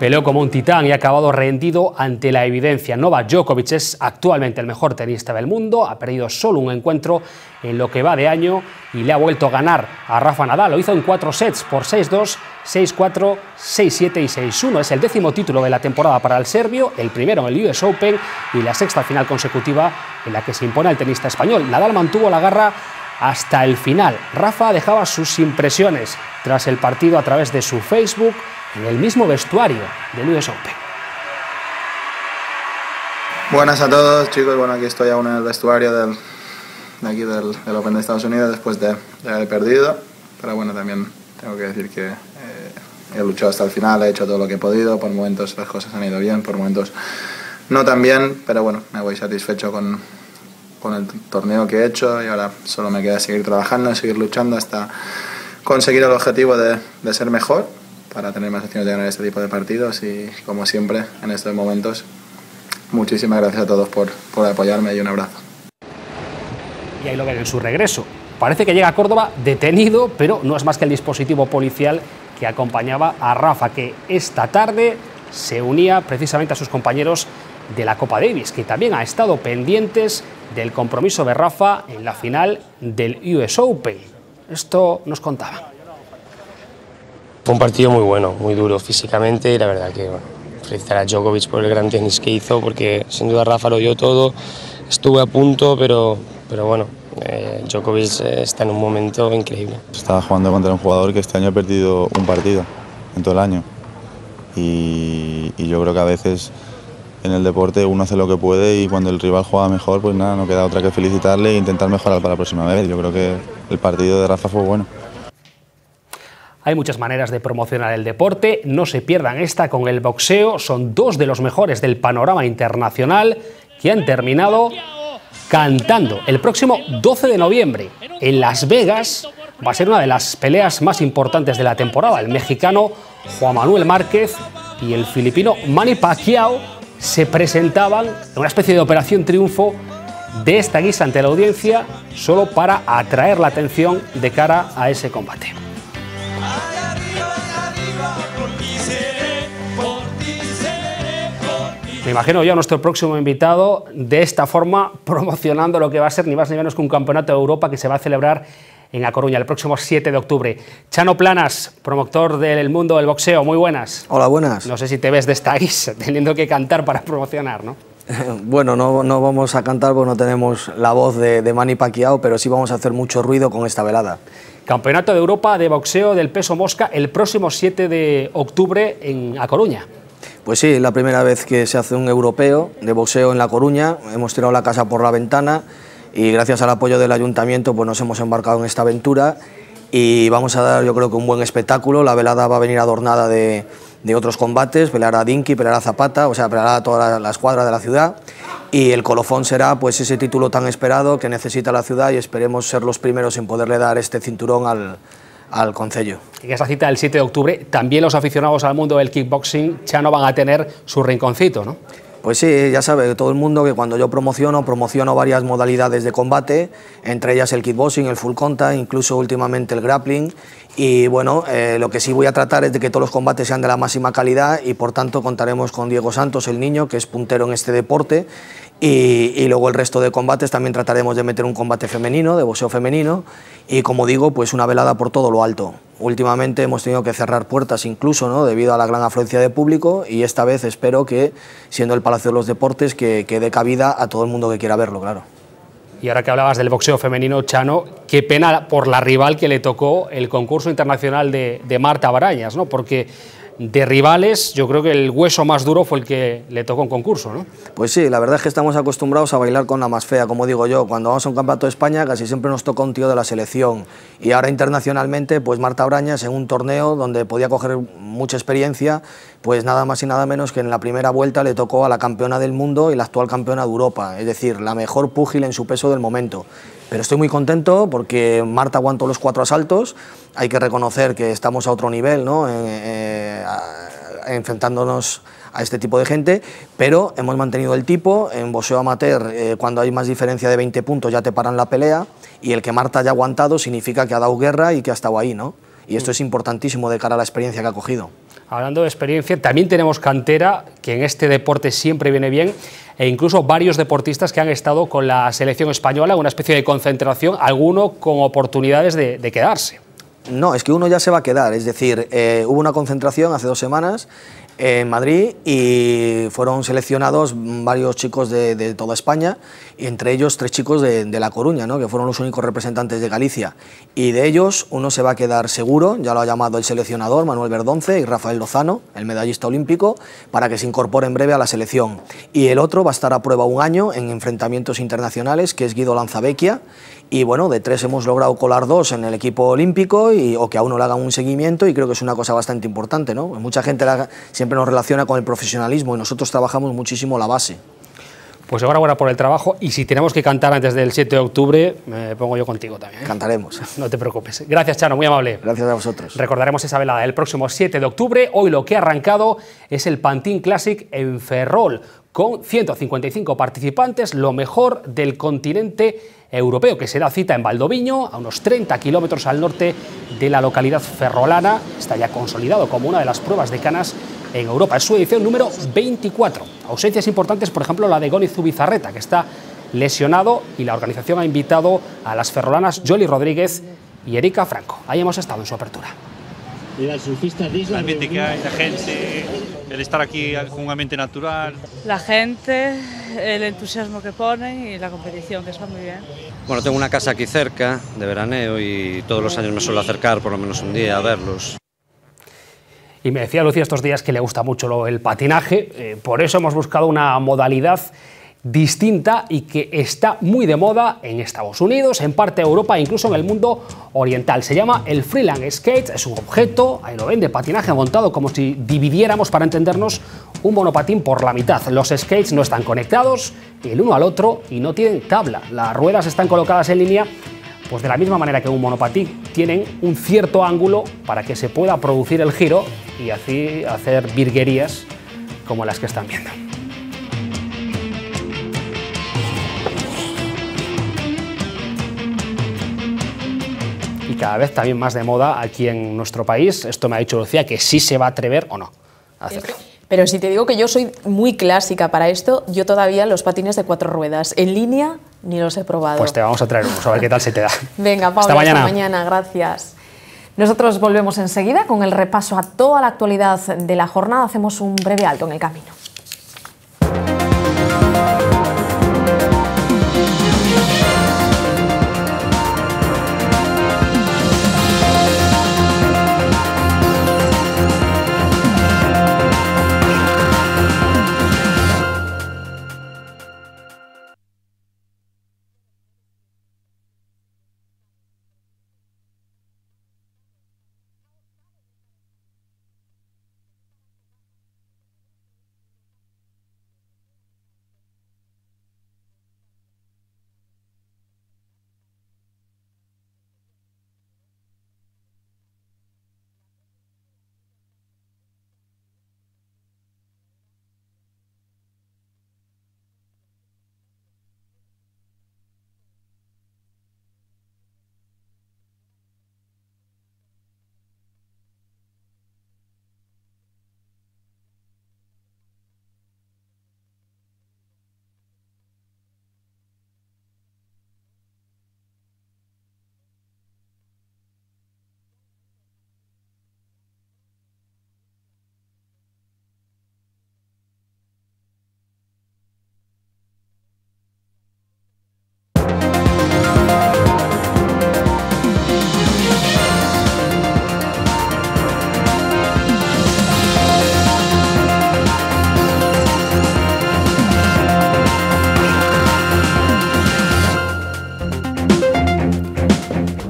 peleó como un titán y ha acabado rendido ante la evidencia. Novak Djokovic es actualmente el mejor tenista del mundo, ha perdido solo un encuentro en lo que va de año y le ha vuelto a ganar a Rafa Nadal. Lo hizo en 4 sets por 6-2, 6-4, 6-7 y 6-1. Es el 10º título de la temporada para el serbio, el primero en el US Open y la 6ª final consecutiva en la que se impone al tenista español. Nadal mantuvo la garra hasta el final. Rafa dejaba sus impresiones tras el partido a través de su Facebook en el mismo vestuario del US Open. Buenas a todos, chicos. Bueno, aquí estoy aún en el vestuario del Open de Estados Unidos después de haber perdido. Pero bueno, también tengo que decir que he luchado hasta el final, he hecho todo lo que he podido. Por momentos las cosas han ido bien, por momentos no tan bien. Pero bueno, me voy satisfecho con el torneo que he hecho y ahora solo me queda seguir trabajando, seguir luchando hasta conseguir el objetivo de ser mejor para tener más opciones de ganar este tipo de partidos y como siempre en estos momentos muchísimas gracias a todos por apoyarme y un abrazo. Y ahí lo ven en su regreso. Parece que llega a Córdoba detenido, pero no es más que el dispositivo policial que acompañaba a Rafa, que esta tarde se unía precisamente a sus compañeros de la Copa Davis, que también ha estado pendientes del compromiso de Rafa en la final del US Open. Esto nos contaba. Fue un partido muy bueno, muy duro físicamente y la verdad que bueno, felicitar a Djokovic por el gran tenis que hizo, porque sin duda Rafa lo dio todo, estuve a punto, pero bueno, Djokovic está en un momento increíble. Estaba jugando contra un jugador que este año ha perdido un partido en todo el año y yo creo que a veces en el deporte uno hace lo que puede y cuando el rival juega mejor, pues nada, no queda otra que felicitarle e intentar mejorar para la próxima vez. Yo creo que el partido de Rafa fue bueno. Hay muchas maneras de promocionar el deporte, no se pierdan esta con el boxeo. Son 2 de los mejores del panorama internacional que han terminado cantando. El próximo 12 de noviembre en Las Vegas va a ser una de las peleas más importantes de la temporada. El mexicano Juan Manuel Márquez y el filipino Manny Pacquiao se presentaban en una especie de operación triunfo de esta guisa ante la audiencia solo para atraer la atención de cara a ese combate. Me imagino yo a nuestro próximo invitado de esta forma promocionando lo que va a ser ni más ni menos que un campeonato de Europa que se va a celebrar en A Coruña el próximo 7 de octubre. Chano Planas, promotor del mundo del boxeo, muy buenas. Hola, buenas. No sé si te ves de esta guisa, teniendo que cantar para promocionar, ¿no? Bueno, no vamos a cantar porque no tenemos la voz de Manny Pacquiao, pero sí vamos a hacer mucho ruido con esta velada. Campeonato de Europa de boxeo del peso mosca el próximo 7 de octubre en A Coruña. Pues sí, es la primera vez que se hace un europeo de boxeo en La Coruña. Hemos tirado la casa por la ventana y gracias al apoyo del ayuntamiento pues nos hemos embarcado en esta aventura y vamos a dar, yo creo que un buen espectáculo. La velada va a venir adornada de otros combates, peleará Dinky, peleará Zapata, o sea, peleará toda la escuadra de la ciudad y el colofón será pues ese título tan esperado que necesita la ciudad y esperemos ser los primeros en poderle dar este cinturón al concello. En esa cita del 7 de octubre también los aficionados al mundo del kickboxing ya no van a tener su rinconcito, ¿no? Pues sí, ya sabe todo el mundo que cuando yo promociono varias modalidades de combate, entre ellas el kickboxing, el full contact, incluso últimamente el grappling. Y bueno, lo que sí voy a tratar es de que todos los combates sean de la máxima calidad y por tanto contaremos con Diego Santos, el niño, que es puntero en este deporte. Y luego el resto de combates también trataremos de meter un combate femenino, de boxeo femenino y como digo, pues una velada por todo lo alto. Últimamente hemos tenido que cerrar puertas incluso, ¿no?, debido a la gran afluencia de público y esta vez espero que, siendo el Palacio de los Deportes, que dé cabida a todo el mundo que quiera verlo, claro. Y ahora que hablabas del boxeo femenino, Chano, qué pena por la rival que le tocó el concurso internacional de Marta Brañas, ¿no? Porque de rivales, yo creo que el hueso más duro fue el que le tocó en concurso, ¿no? Pues sí, la verdad es que estamos acostumbrados a bailar con la más fea, como digo yo. Cuando vamos a un campeonato de España casi siempre nos toca un tío de la selección. Y ahora internacionalmente, pues Marta Brañas en un torneo donde podía coger mucha experiencia, pues nada más y nada menos que en la primera vuelta le tocó a la campeona del mundo y la actual campeona de Europa, es decir, la mejor púgil en su peso del momento. Pero estoy muy contento porque Marta aguantó los 4 asaltos, hay que reconocer que estamos a otro nivel, ¿no?, enfrentándonos a este tipo de gente, pero hemos mantenido el tipo. En boxeo amateur, cuando hay más diferencia de 20 puntos ya te paran la pelea, y el que Marta haya aguantado significa que ha dado guerra y que ha estado ahí, ¿no? Y esto es importantísimo de cara a la experiencia que ha cogido. Hablando de experiencia, también tenemos cantera, que en este deporte siempre viene bien, e incluso varios deportistas que han estado con la selección española, una especie de concentración, alguno con oportunidades de quedarse. No, es que uno ya se va a quedar, es decir, hubo una concentración hace 2 semanas en Madrid y fueron seleccionados varios chicos de toda España, y entre ellos 3 chicos de La Coruña, ¿no?, que fueron los únicos representantes de Galicia, y de ellos uno se va a quedar seguro, ya lo ha llamado el seleccionador Manuel Verdonce y Rafael Lozano, el medallista olímpico, para que se incorpore en breve a la selección, y el otro va a estar a prueba 1 año en enfrentamientos internacionales, que es Guido Lanzavecchia, y bueno, de 3 hemos logrado colar 2 en el equipo olímpico, o que a uno le hagan un seguimiento, y creo que es una cosa bastante importante, ¿no? Mucha gente siempre nos relaciona con el profesionalismo y nosotros trabajamos muchísimo la base. Pues enhorabuena por el trabajo, y si tenemos que cantar antes del 7 de octubre, me pongo yo contigo también, ¿eh? Cantaremos. No te preocupes. Gracias, Chano, muy amable. Gracias a vosotros. Recordaremos esa velada el próximo 7 de octubre. Hoy lo que ha arrancado es el Pantin Classic en Ferrol, con 155 participantes, lo mejor del continente europeo, que se da cita en Valdoviño, a unos 30 kilómetros al norte de la localidad ferrolana. Está ya consolidado como una de las pruebas de canas en Europa. Es su edición número 24. Ausencias importantes, por ejemplo, la de Goni Zubizarreta, que está lesionado, y la organización ha invitado a las ferrolanas Yoli Rodríguez y Erika Franco. Ahí hemos estado en su apertura. El ambiente que hay, la gente, el estar aquí con un ambiente natural. La gente, el entusiasmo que ponen y la competición, que está muy bien. Bueno, tengo una casa aquí cerca de veraneo y todos los años me suelo acercar por lo menos un día a verlos. Y me decía Lucía estos días que le gusta mucho el patinaje, por eso hemos buscado una modalidad distinta y que está muy de moda en Estados Unidos, en parte de Europa e incluso en el mundo oriental. Se llama el freelance skate, es un objeto, ahí lo ven, de patinaje montado como si dividiéramos, para entendernos, un monopatín por la mitad. Los skates no están conectados el uno al otro y no tienen tabla. Las ruedas están colocadas en línea, pues de la misma manera que un monopatín, tienen un cierto ángulo para que se pueda producir el giro y así hacer virguerías como las que están viendo. Y cada vez también más de moda aquí en nuestro país. Esto me ha dicho Lucía, que sí se va a atrever o no a hacerlo. Pero si te digo que yo soy muy clásica para esto, yo todavía los patines de 4 ruedas en línea ni los he probado. Pues te vamos a traer unos, a ver qué tal se te da. Venga, Paula, hasta mañana, gracias. Nosotros volvemos enseguida con el repaso a toda la actualidad de la jornada. Hacemos un breve alto en el camino.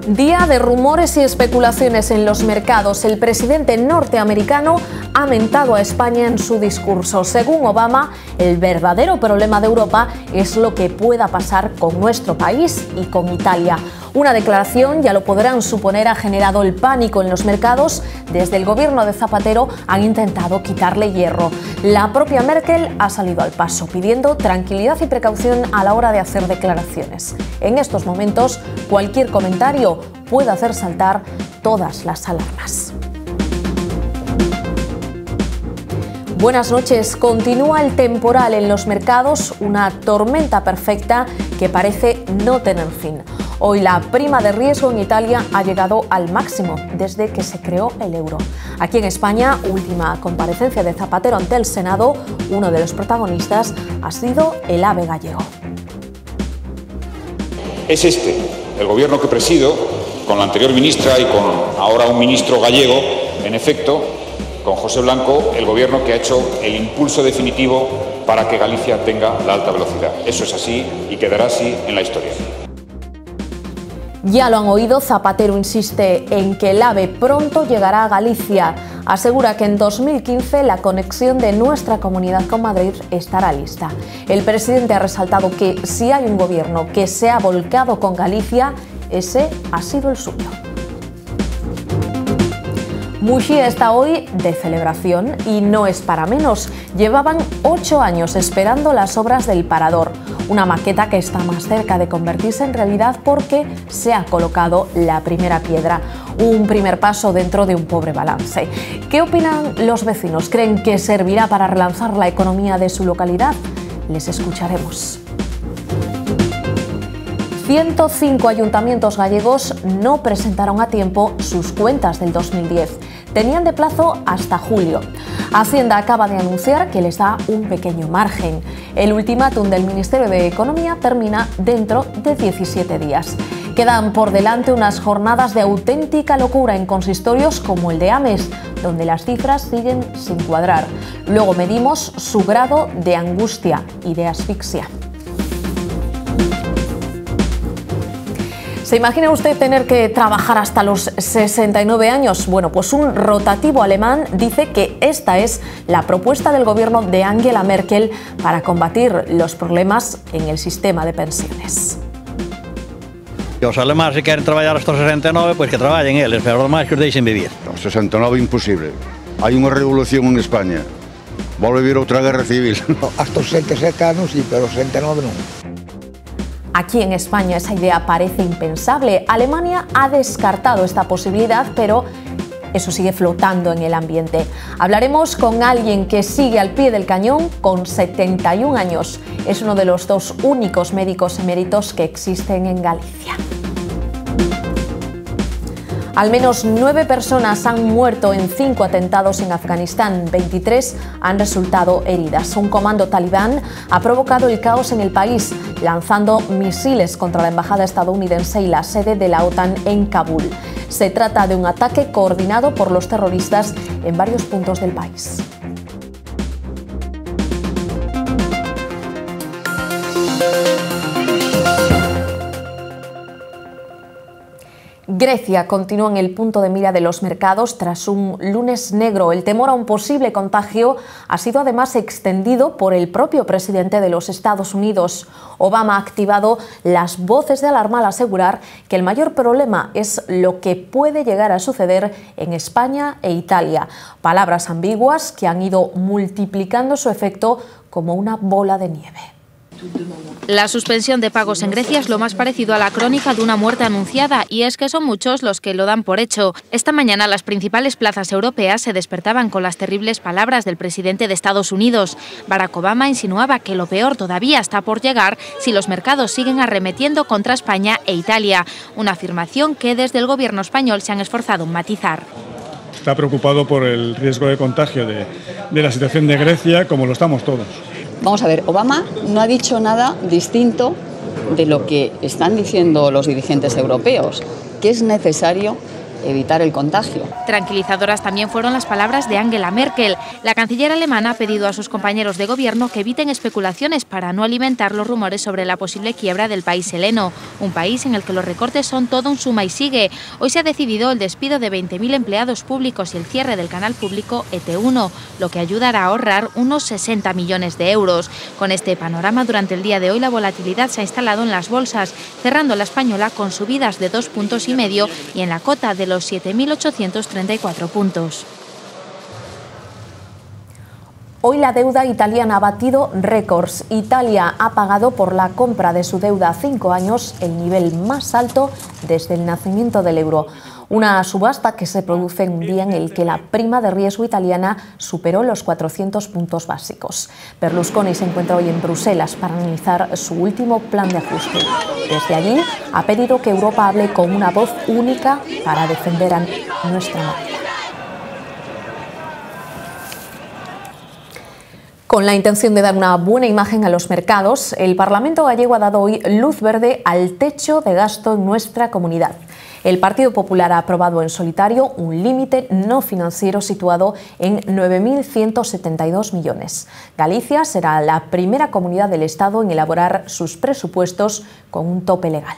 Día de rumores y especulaciones en los mercados. El presidente norteamericano ha mentado a España en su discurso. Según Obama, el verdadero problema de Europa es lo que pueda pasar con nuestro país y con Italia. Una declaración, ya lo podrán suponer, ha generado el pánico en los mercados. Desde el gobierno de Zapatero han intentado quitarle hierro. La propia Merkel ha salido al paso, pidiendo tranquilidad y precaución a la hora de hacer declaraciones. En estos momentos, cualquier comentario puede hacer saltar todas las alarmas. Buenas noches. Continúa el temporal en los mercados, una tormenta perfecta que parece no tener fin. Hoy la prima de riesgo en Italia ha llegado al máximo desde que se creó el euro. Aquí en España, última comparecencia de Zapatero ante el Senado, uno de los protagonistas ha sido el AVE gallego. Es este, el gobierno que presido, con la anterior ministra y con ahora un ministro gallego, en efecto, con José Blanco, el gobierno que ha hecho el impulso definitivo para que Galicia tenga la alta velocidad. Eso es así y quedará así en la historia. Ya lo han oído, Zapatero insiste en que el AVE pronto llegará a Galicia. Asegura que en 2015 la conexión de nuestra comunidad con Madrid estará lista. El presidente ha resaltado que si hay un gobierno que se ha volcado con Galicia, ese ha sido el suyo. Muxía está hoy de celebración y no es para menos. Llevaban 8 años esperando las obras del Parador, una maqueta que está más cerca de convertirse en realidad porque se ha colocado la primera piedra. Un primer paso dentro de un pobre balance. ¿Qué opinan los vecinos? ¿Creen que servirá para relanzar la economía de su localidad? Les escucharemos. 105 ayuntamientos gallegos no presentaron a tiempo sus cuentas del 2010. Tenían de plazo hasta julio. Hacienda acaba de anunciar que les da un pequeño margen. El ultimátum del Ministerio de Economía termina dentro de 17 días. Quedan por delante unas jornadas de auténtica locura en consistorios como el de Ames, donde las cifras siguen sin cuadrar. Luego medimos su grado de angustia y de asfixia. ¿Se imagina usted tener que trabajar hasta los 69 años? Bueno, pues un rotativo alemán dice que esta es la propuesta del gobierno de Angela Merkel para combatir los problemas en el sistema de pensiones. Os alemanes, si quieren trabajar hasta los 69, pues que trabajen ellos, pero lo más que os dejen vivir. Los 69 imposible. Hay una revolución en España. Va a vivir otra guerra civil. Hasta los 67 años sí, pero los 69 no. Aquí en España esa idea parece impensable. Alemania ha descartado esta posibilidad, pero eso sigue flotando en el ambiente. Hablaremos con alguien que sigue al pie del cañón con 71 años. Es uno de los 2 únicos médicos eméritos que existen en Galicia. Al menos 9 personas han muerto en 5 atentados en Afganistán, 23 han resultado heridas. Un comando talibán ha provocado el caos en el país, lanzando misiles contra la embajada estadounidense y la sede de la OTAN en Kabul. Se trata de un ataque coordinado por los terroristas en varios puntos del país. Grecia continúa en el punto de mira de los mercados tras un lunes negro. El temor a un posible contagio ha sido además extendido por el propio presidente de los Estados Unidos. Obama ha activado las voces de alarma al asegurar que el mayor problema es lo que puede llegar a suceder en España e Italia. Palabras ambiguas que han ido multiplicando su efecto como una bola de nieve. La suspensión de pagos en Grecia es lo más parecido a la crónica de una muerte anunciada, y es que son muchos los que lo dan por hecho. Esta mañana las principales plazas europeas se despertaban con las terribles palabras del presidente de Estados Unidos. Barack Obama insinuaba que lo peor todavía está por llegar si los mercados siguen arremetiendo contra España e Italia, una afirmación que desde el gobierno español se han esforzado en matizar. Está preocupado por el riesgo de contagio de la situación de Grecia, como lo estamos todos. Vamos a ver, Obama no ha dicho nada distinto de lo que están diciendo los dirigentes europeos, que es necesario evitar el contagio. Tranquilizadoras también fueron las palabras de Angela Merkel. La canciller alemana ha pedido a sus compañeros de gobierno que eviten especulaciones para no alimentar los rumores sobre la posible quiebra del país heleno, un país en el que los recortes son todo un suma y sigue. Hoy se ha decidido el despido de 20.000 empleados públicos y el cierre del canal público ET1, lo que ayudará a ahorrar unos 60 millones de euros. Con este panorama, durante el día de hoy la volatilidad se ha instalado en las bolsas, cerrando la española con subidas de 2,5 puntos y en la cota de los 7.834 puntos. Hoy la deuda italiana ha batido récords. Italia ha pagado por la compra de su deuda a 5 años el nivel más alto desde el nacimiento del euro. Una subasta que se produce en un día en el que la prima de riesgo italiana superó los 400 puntos básicos. Berlusconi se encuentra hoy en Bruselas para analizar su último plan de ajuste. Desde allí ha pedido que Europa hable con una voz única para defender a nuestra moneda. Con la intención de dar una buena imagen a los mercados, el Parlamento gallego ha dado hoy luz verde al techo de gasto en nuestra comunidad. El Partido Popular ha aprobado en solitario un límite no financiero situado en 9.172 millones. Galicia será la primera comunidad del Estado en elaborar sus presupuestos con un tope legal.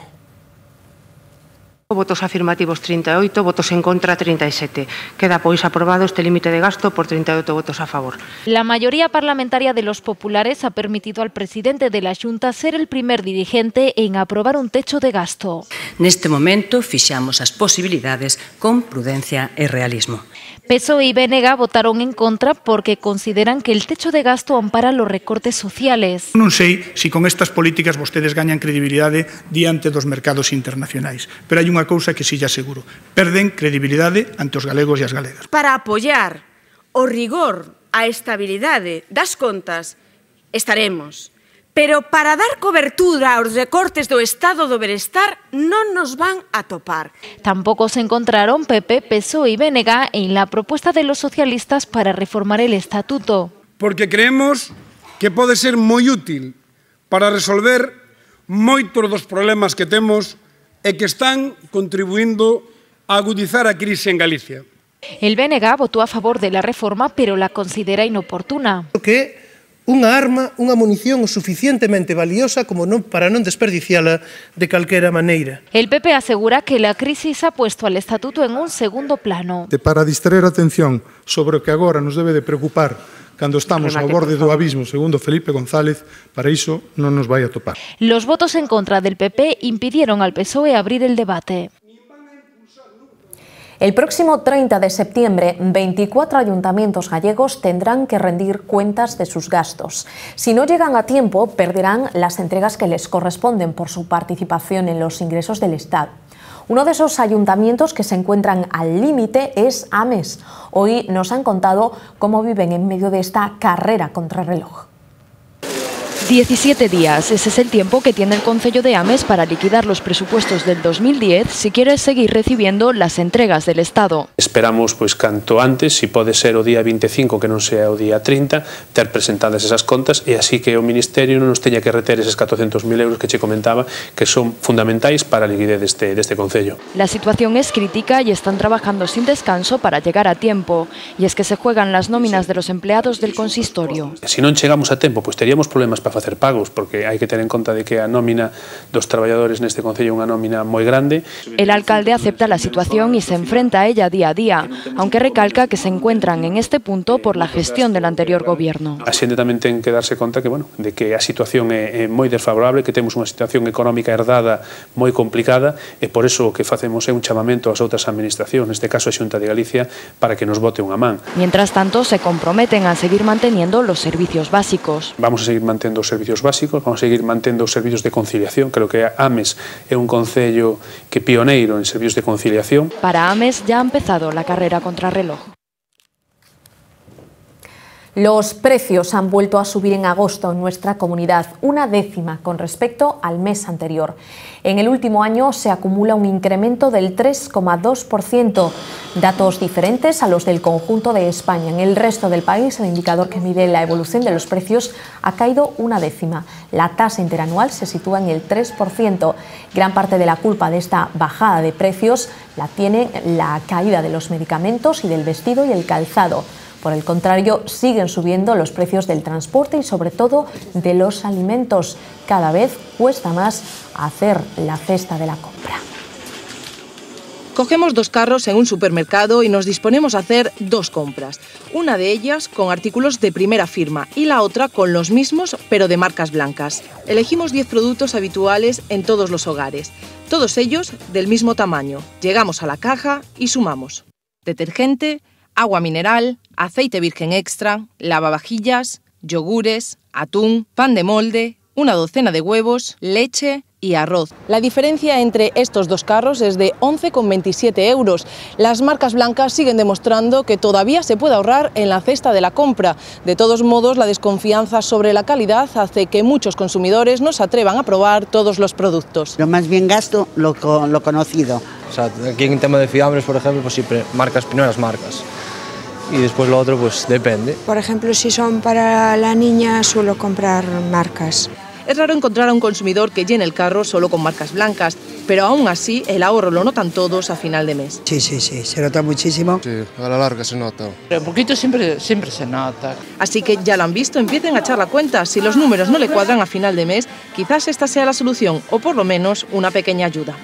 Votos afirmativos 38, votos en contra 37. Queda pois aprobado este límite de gasto por 38 votos a favor. La mayoría parlamentaria de los populares ha permitido al presidente de la Xunta ser el primer dirigente en aprobar un techo de gasto. Neste momento fixamos as posibilidades con prudencia e realismo. PSOE y BNG votaron en contra porque consideran que el techo de gasto ampara los recortes sociales. Non sei se con estas políticas vostedes gañan credibilidade diante dos mercados internacionais, pero hai unha cousa que si lle aseguro: perden credibilidade ante os galegos e as galegas. Para apoiar o rigor, a estabilidade das contas, estaremos. Pero para dar cobertura aos recortes do Estado do Benestar non nos van a topar. Tampoco se encontraron PP, PSOE y BNG en la propuesta de los socialistas para reformar el estatuto. Porque creemos que pode ser moi útil para resolver moitos dos problemas que temos e que están contribuindo a agudizar a crise en Galicia. El BNG votó a favor de la reforma, pero la considera inoportuna. Que unha arma, unha munición o suficientemente valiosa como para non desperdiciala de calquera maneira. El PP asegura que la crisis ha puesto al estatuto en un segundo plano. Para distraer a atención sobre o que agora nos debe de preocupar cando estamos ao borde do abismo, segundo Felipe González, para iso non nos vai a topar. Los votos en contra del PP impidieron al PSOE abrir el debate. El próximo 30 de septiembre, 24 ayuntamientos gallegos tendrán que rendir cuentas de sus gastos. Si no llegan a tiempo, perderán las entregas que les corresponden por su participación en los ingresos del Estado. Uno de esos ayuntamientos que se encuentran al límite es Ames. Hoy nos han contado cómo viven en medio de esta carrera contrarreloj. 17 días, ese es el tiempo que tiene el Concello de Ames para liquidar los presupuestos del 2010 si quiere seguir recibiendo las entregas del Estado. Esperamos, pois, canto antes, se pode ser o día 25 que non sea o día 30, ter presentadas esas contas e así que o Ministerio non nos teña que reter eses 400.000 euros que che comentaba que son fundamentais para a liquidez deste Concello. La situación es crítica y están trabajando sin descanso para llegar a tiempo, y es que se juegan las nóminas de los empleados del consistorio. Se non chegamos a tempo, pois teríamos problemas para facer pagos, porque hai que ter en conta de que a nómina dos traballadores neste Concello é unha nómina moi grande. El alcalde acepta la situación y se enfrenta a ella día a día, aunque recalca que se encuentran en este punto por la gestión del anterior gobierno. A xente tamén ten que darse conta que, de que a situación é moi desfavorable, que temos unha situación económica herdada moi complicada e por eso o que facemos é un chamamento ás outras administracións, neste caso a Xunta de Galicia, para que nos bote unha man. Mientras tanto, se comprometen a seguir manteniendo los servicios básicos. Vamos a seguir mantendo os servicios básicos, vamos a seguir mantendo os servicios de conciliación. Creo que Ames é un concello que pioneiro en servicios de conciliación. Para Ames ya ha empezado la carrera contrarreloj. Los precios han vuelto a subir en agosto en nuestra comunidad, una décima con respecto al mes anterior. En el último año se acumula un incremento del 3,2%, datos diferentes a los del conjunto de España. En el resto del país, el indicador que mide la evolución de los precios ha caído una décima. La tasa interanual se sitúa en el 3%. Gran parte de la culpa de esta bajada de precios la tiene la caída de los medicamentos y del vestido y el calzado. Por el contrario, siguen subiendo los precios del transporte y sobre todo de los alimentos. Cada vez cuesta más hacer la cesta de la compra. Cogemos dos carros en un supermercado y nos disponemos a hacer dos compras. Una de ellas con artículos de primera firma y la otra con los mismos pero de marcas blancas. Elegimos 10 productos habituales en todos los hogares, todos ellos del mismo tamaño. Llegamos a la caja y sumamos. Detergente, agua mineral, aceite virgen extra, lavavajillas, yogures, atún, pan de molde, una docena de huevos, leche, y arroz. La diferencia entre estos dos carros es de 11,27 euros. Las marcas blancas siguen demostrando que todavía se puede ahorrar en la cesta de la compra. De todos modos, la desconfianza sobre la calidad hace que muchos consumidores no se atrevan a probar todos los productos. Yo más bien gasto lo conocido. O sea, aquí en tema de fiambres, por ejemplo, pues siempre marcas, primeras marcas. Y después lo otro, pues depende. Por ejemplo, si son para la niña, suelo comprar marcas. Es raro encontrar a un consumidor que llene el carro solo con marcas blancas, pero aún así el ahorro lo notan todos a final de mes. Sí, se nota muchísimo. Sí, a la larga se nota. Un poquito siempre se nota. Así que ya lo han visto, empiecen a echar la cuenta. Si los números no le cuadran a final de mes, quizás esta sea la solución o por lo menos una pequeña ayuda.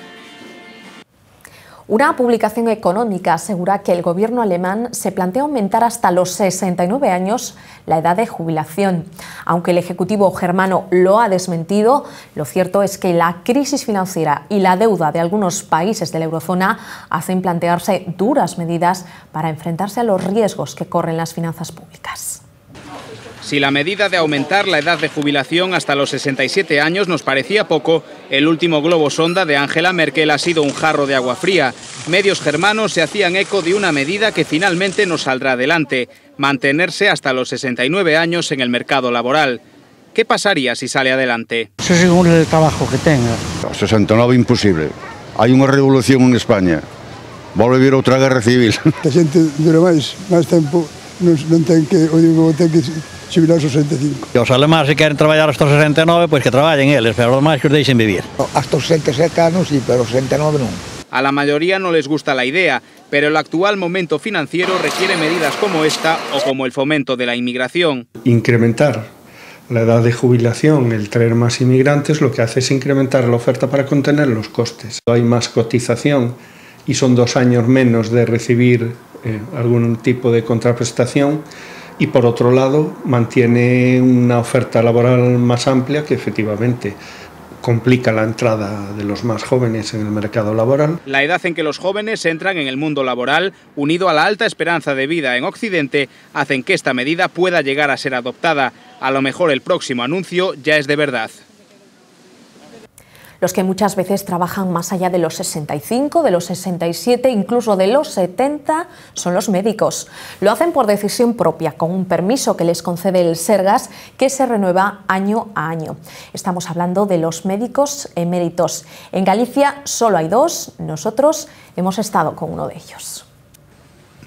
Una publicación económica asegura que el gobierno alemán se plantea aumentar hasta los 69 años la edad de jubilación. Aunque el Ejecutivo germano lo ha desmentido, lo cierto es que la crisis financiera y la deuda de algunos países de la eurozona hacen plantearse duras medidas para enfrentarse a los riesgos que corren las finanzas públicas. Si la medida de aumentar la edad de jubilación hasta los 67 años nos parecía poco, el último globo sonda de Angela Merkel ha sido un jarro de agua fría. Medios germanos se hacían eco de una medida que finalmente no saldrá adelante: mantenerse hasta los 69 años en el mercado laboral. ¿Qué pasaría si sale adelante? Eso según el trabajo que tenga. 69 imposible. Hay unha revolución en España. Volve vir outra guerra civil. A xente dura máis tempo, non ten que, o digo, ten que xubilar aos 65. Os alemáns, se queren traballar hasta os 69, pois que traballen eles, pero os demais que os deixen vivir. Hasta os 67 anos, sí, pero os 69 non. A la mayoría no les gusta la idea, pero el actual momento financiero requiere medidas como esta o como el fomento de la inmigración. Incrementar la edad de jubilación, el traer más inmigrantes, lo que hace es incrementar la oferta para contener los costes. Hay más cotización y son 2 años menos de recibir algún tipo de contraprestación, y por otro lado mantiene una oferta laboral más amplia que efectivamente complica la entrada de los más jóvenes en el mercado laboral. La edad en que los jóvenes entran en el mundo laboral, unido a la alta esperanza de vida en Occidente, hacen que esta medida pueda llegar a ser adoptada. A lo mejor el próximo anuncio ya es de verdad. Los que muchas veces trabajan más allá de los 65, de los 67, incluso de los 70, son los médicos. Lo hacen por decisión propia, con un permiso que les concede el Sergas, que se renueva año a año. Estamos hablando de los médicos eméritos. En Galicia solo hay 2, nosotros hemos estado con uno de ellos.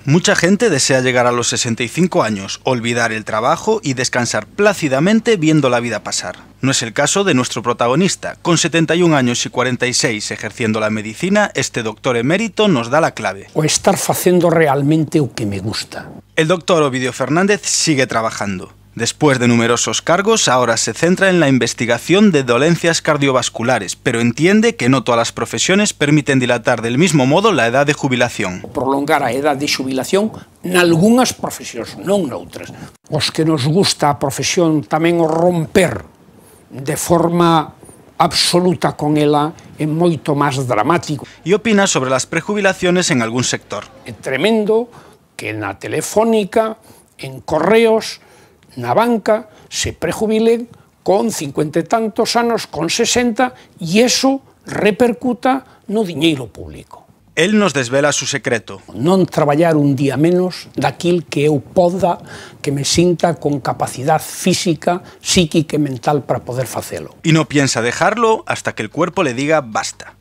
Mucha gente desea llegar a los 65 años, olvidar el trabajo y descansar plácidamente viendo la vida pasar. No es el caso de nuestro protagonista. Con 71 años y 46 ejerciendo la medicina, este doctor emérito nos da la clave. O estar facendo realmente o que me gusta. El doctor Ovidio Fernández sigue trabajando. Después de numerosos cargos, ahora se centra en la investigación de dolencias cardiovasculares, pero entiende que no todas las profesiones permiten dilatar del mismo modo la edad de jubilación. Prolongar a edad de xubilación nalgunhas profesións, non noutras. Os que nos gusta a profesión tamén o romper de forma absoluta con ela é moito máis dramático. Y opina sobre las prejubilaciones en algún sector. É tremendo que na telefónica, en correos, na banca, se prejubilen con 50 e tantos anos, con 60, e iso repercuta no diñeiro público. Él nos desvela su secreto. Non traballar un día menos daquil que eu poda, que me sinta con capacidad física, psíquica e mental para poder facelo. Y no piensa dejarlo hasta que el cuerpo le diga basta.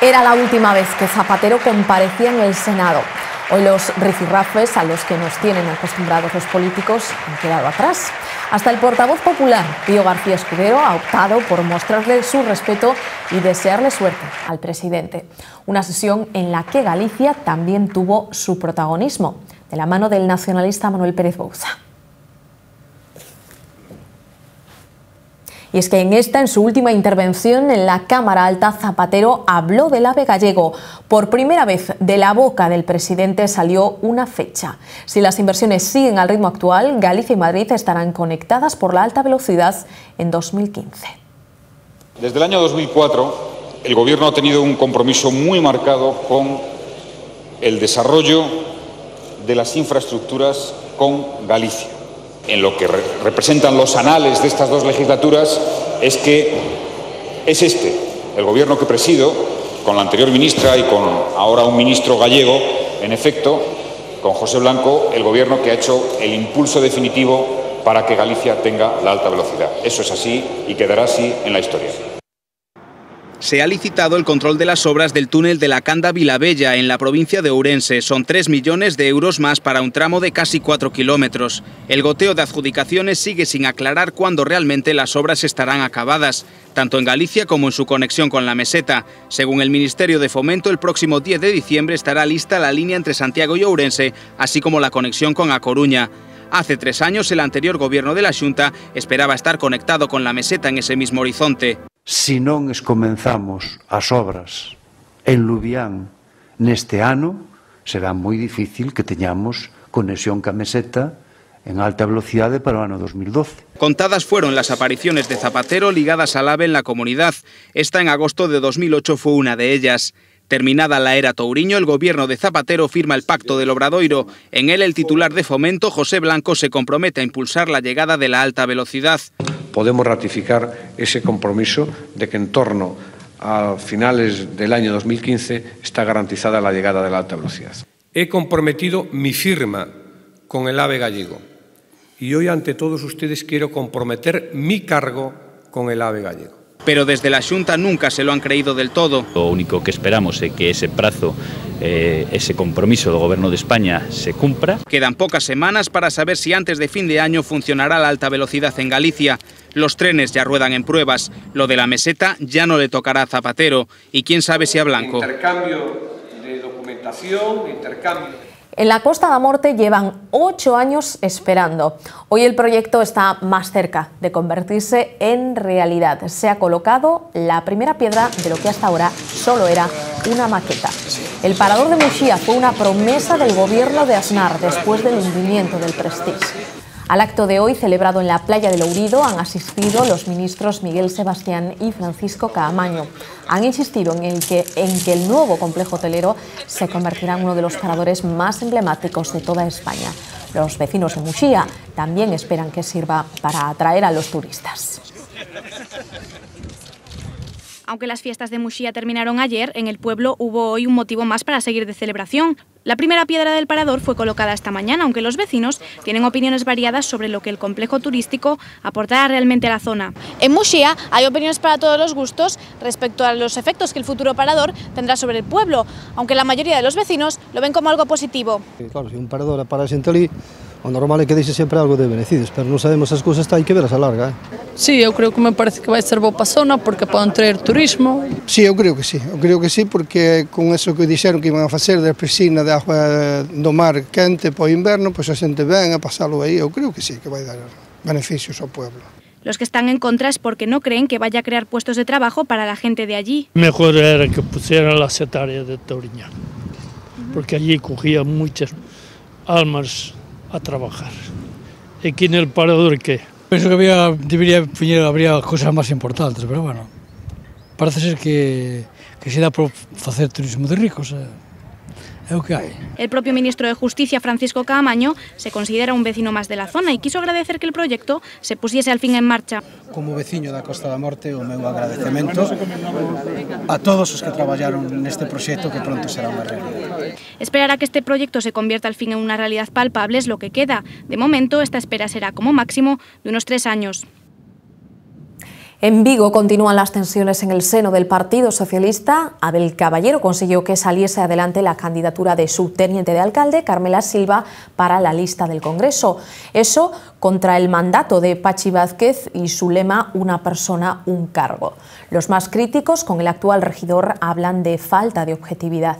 Era la última vez que Zapatero comparecía en el Senado. Hoy los rifirrafes a los que nos tienen acostumbrados los políticos han quedado atrás. Hasta el portavoz popular, Pío García Escudero, ha optado por mostrarle su respeto y desearle suerte al presidente. Una sesión en la que Galicia también tuvo su protagonismo, de la mano del nacionalista Manuel Pérez Bouza. Y es que en su última intervención en la Cámara Alta, Zapatero habló del AVE gallego. Por primera vez de la boca del presidente salió una fecha. Si las inversiones siguen al ritmo actual, Galicia y Madrid estarán conectadas por la alta velocidad en 2015. Desde el año 2004, el Gobierno ha tenido un compromiso muy marcado con el desarrollo de las infraestructuras con Galicia. En lo que representan los anales de estas dos legislaturas es que es el Gobierno que presido, con la anterior ministra y con ahora un ministro gallego, en efecto, con José Blanco, el Gobierno que ha hecho el impulso definitivo para que Galicia tenga la alta velocidad. Eso es así y quedará así en la historia. Se ha licitado el control de las obras del túnel de la Canda-Vilabella en la provincia de Ourense. Son 3 millones de euros más para un tramo de casi 4 kilómetros. El goteo de adjudicaciones sigue sin aclarar cuándo realmente las obras estarán acabadas, tanto en Galicia como en su conexión con la meseta. Según el Ministerio de Fomento, el próximo 10 de diciembre estará lista la línea entre Santiago y Ourense, así como la conexión con A Coruña. Hace 3 años, el anterior gobierno de la Xunta esperaba estar conectado con la meseta en ese mismo horizonte. Se non comenzamos as obras en Lubián neste ano, será moi difícil que teñamos conexión ca meseta en alta velocidade para o ano 2012. Contadas fueron las apariciones de Zapatero ligadas al AVE en la comunidad. Esta en agosto de 2008 fue una de ellas. Terminada la era Touriño, el gobierno de Zapatero firma el Pacto del Obradoiro. En él, el titular de Fomento, José Blanco, se compromete a impulsar la llegada de la alta velocidad. Podemos ratificar ese compromiso de que en torno a finales del año 2015 está garantizada la llegada de la alta velocidad. He comprometido mi firma con el AVE gallego y hoy ante todos ustedes quiero comprometer mi cargo con el AVE gallego. Pero desde la Xunta nunca se lo han creído del todo. Lo único que esperamos é que ese prazo, ese compromiso do Goberno de España se cumpra. Quedan pocas semanas para saber si antes de fin de año funcionará la alta velocidad en Galicia. Los trenes ya ruedan en pruebas. Lo de la meseta ya no le tocará a Zapatero. Y quién sabe si a Blanco. Intercambio de documentación, intercambio. En la Costa da Morte llevan 8 años esperando. Hoy el proyecto está más cerca de convertirse en realidad. Se ha colocado la primera piedra de lo que hasta ahora solo era una maqueta. El parador de Muxía fue una promesa del gobierno de Aznar después del hundimiento del Prestige. Al acto de hoy, celebrado en la playa de Lourido, han asistido los ministros Miguel Sebastián y Francisco Caamaño. Han insistido en que el nuevo complejo hotelero se convertirá en uno de los paradores más emblemáticos de toda España. Los vecinos de Muxía también esperan que sirva para atraer a los turistas. Aunque las fiestas de Muxía terminaron ayer, en el pueblo hubo hoy un motivo más para seguir de celebración. La primera piedra del parador fue colocada esta mañana, aunque los vecinos tienen opiniones variadas sobre lo que el complejo turístico aportará realmente a la zona. En Muxía hay opiniones para todos los gustos respecto a los efectos que el futuro parador tendrá sobre el pueblo, aunque la mayoría de los vecinos lo ven como algo positivo. Claro, si un parador para xente ali, o normal é que deixe sempre algo de beneficios, pero non sabemos as cousas, hai que veras a larga. Sí, eu creo que me parece que vai ser bo para a zona porque poden traer turismo. Sí, eu creo que sí, porque con eso que dixeron que iban a facer da piscina de agua do mar quente para o inverno, pois a xente ven a pasalo aí, eu creo que sí, que vai dar beneficios ao pueblo. Los que están en contra es porque no creen que vaya a crear puestos de trabajo para la gente de allí. Mejor era que pusieran la secretaria de Touriño, porque allí cogían muchas almas a trabajar. Aquí en el parador, ¿qué? Penso que habría cosas más importantes, pero bueno, parece ser que se dá por facer turismo de ricos. É o que hai. El propio ministro de Justicia, Francisco Caamaño, se considera un vecino más de la zona y quiso agradecer que el proyecto se pusiese al fin en marcha. Como veciño da Costa da Morte, o meu agradecemento a todos os que traballaron neste proxecto que pronto será unha realidade. Esperar a que este proyecto se convierta al fin en una realidad palpable es lo que queda. De momento, esta espera será como máximo de unos 3 años. En Vigo continúan las tensiones en el seno del Partido Socialista. Abel Caballero consiguió que saliese adelante la candidatura de su teniente de alcalde, Carmela Silva, para la lista del Congreso. Eso contra el mandato de Pachi Vázquez y su lema "una persona, un cargo". Los más críticos con el actual regidor hablan de falta de objetividad.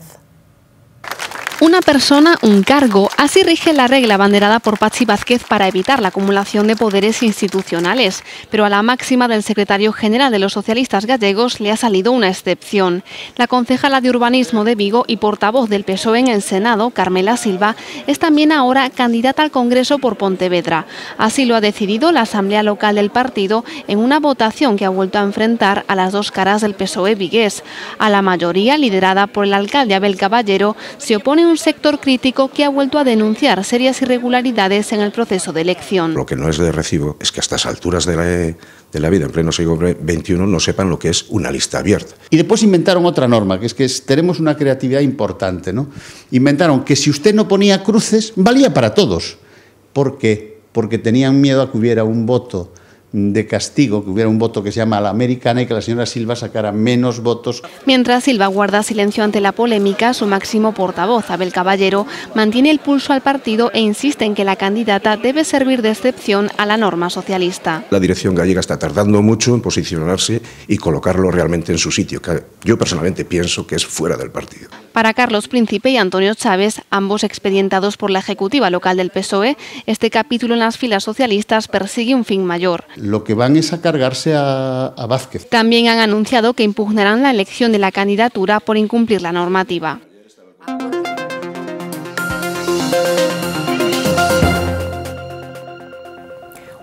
Una persona, un cargo. Así rige la regla abanderada por Patxi Vázquez para evitar la acumulación de poderes institucionales. Pero a la máxima del secretario general de los socialistas gallegos le ha salido una excepción. La concejala de Urbanismo de Vigo y portavoz del PSOE en el Senado, Carmela Silva, es también ahora candidata al Congreso por Pontevedra. Así lo ha decidido la Asamblea Local del partido en una votación que ha vuelto a enfrentar a las dos caras del PSOE vigués. A la mayoría, liderada por el alcalde Abel Caballero, se opone un sector crítico que ha vuelto a denunciar serias irregularidades en el proceso de elección. Lo que no es de recibo es que a estas alturas de la vida, en pleno siglo XXI, no sepan lo que es una lista abierta. Y después inventaron otra norma, que es que tenemos una creatividad importante, ¿no? Inventaron que si usted no ponía cruces, valía para todos. ¿Por qué? Porque tenían miedo a que hubiera un voto de castigo, que hubiera un voto que se llama a la americana y que la señora Silva sacara menos votos. Mientras Silva guarda silencio ante la polémica, su máximo portavoz, Abel Caballero, mantiene el pulso al partido e insiste en que la candidata debe servir de excepción a la norma socialista. La dirección gallega está tardando mucho en posicionarse y colocarlo realmente en su sitio, que yo personalmente pienso que es fuera del partido. Para Carlos Príncipe y Antonio Chávez, ambos expedientados por la Ejecutiva Local del PSOE, este capítulo en las filas socialistas persigue un fin mayor. Lo que van es a cargarse a Vázquez. También han anunciado que impugnarán la elección de la candidatura por incumplir la normativa.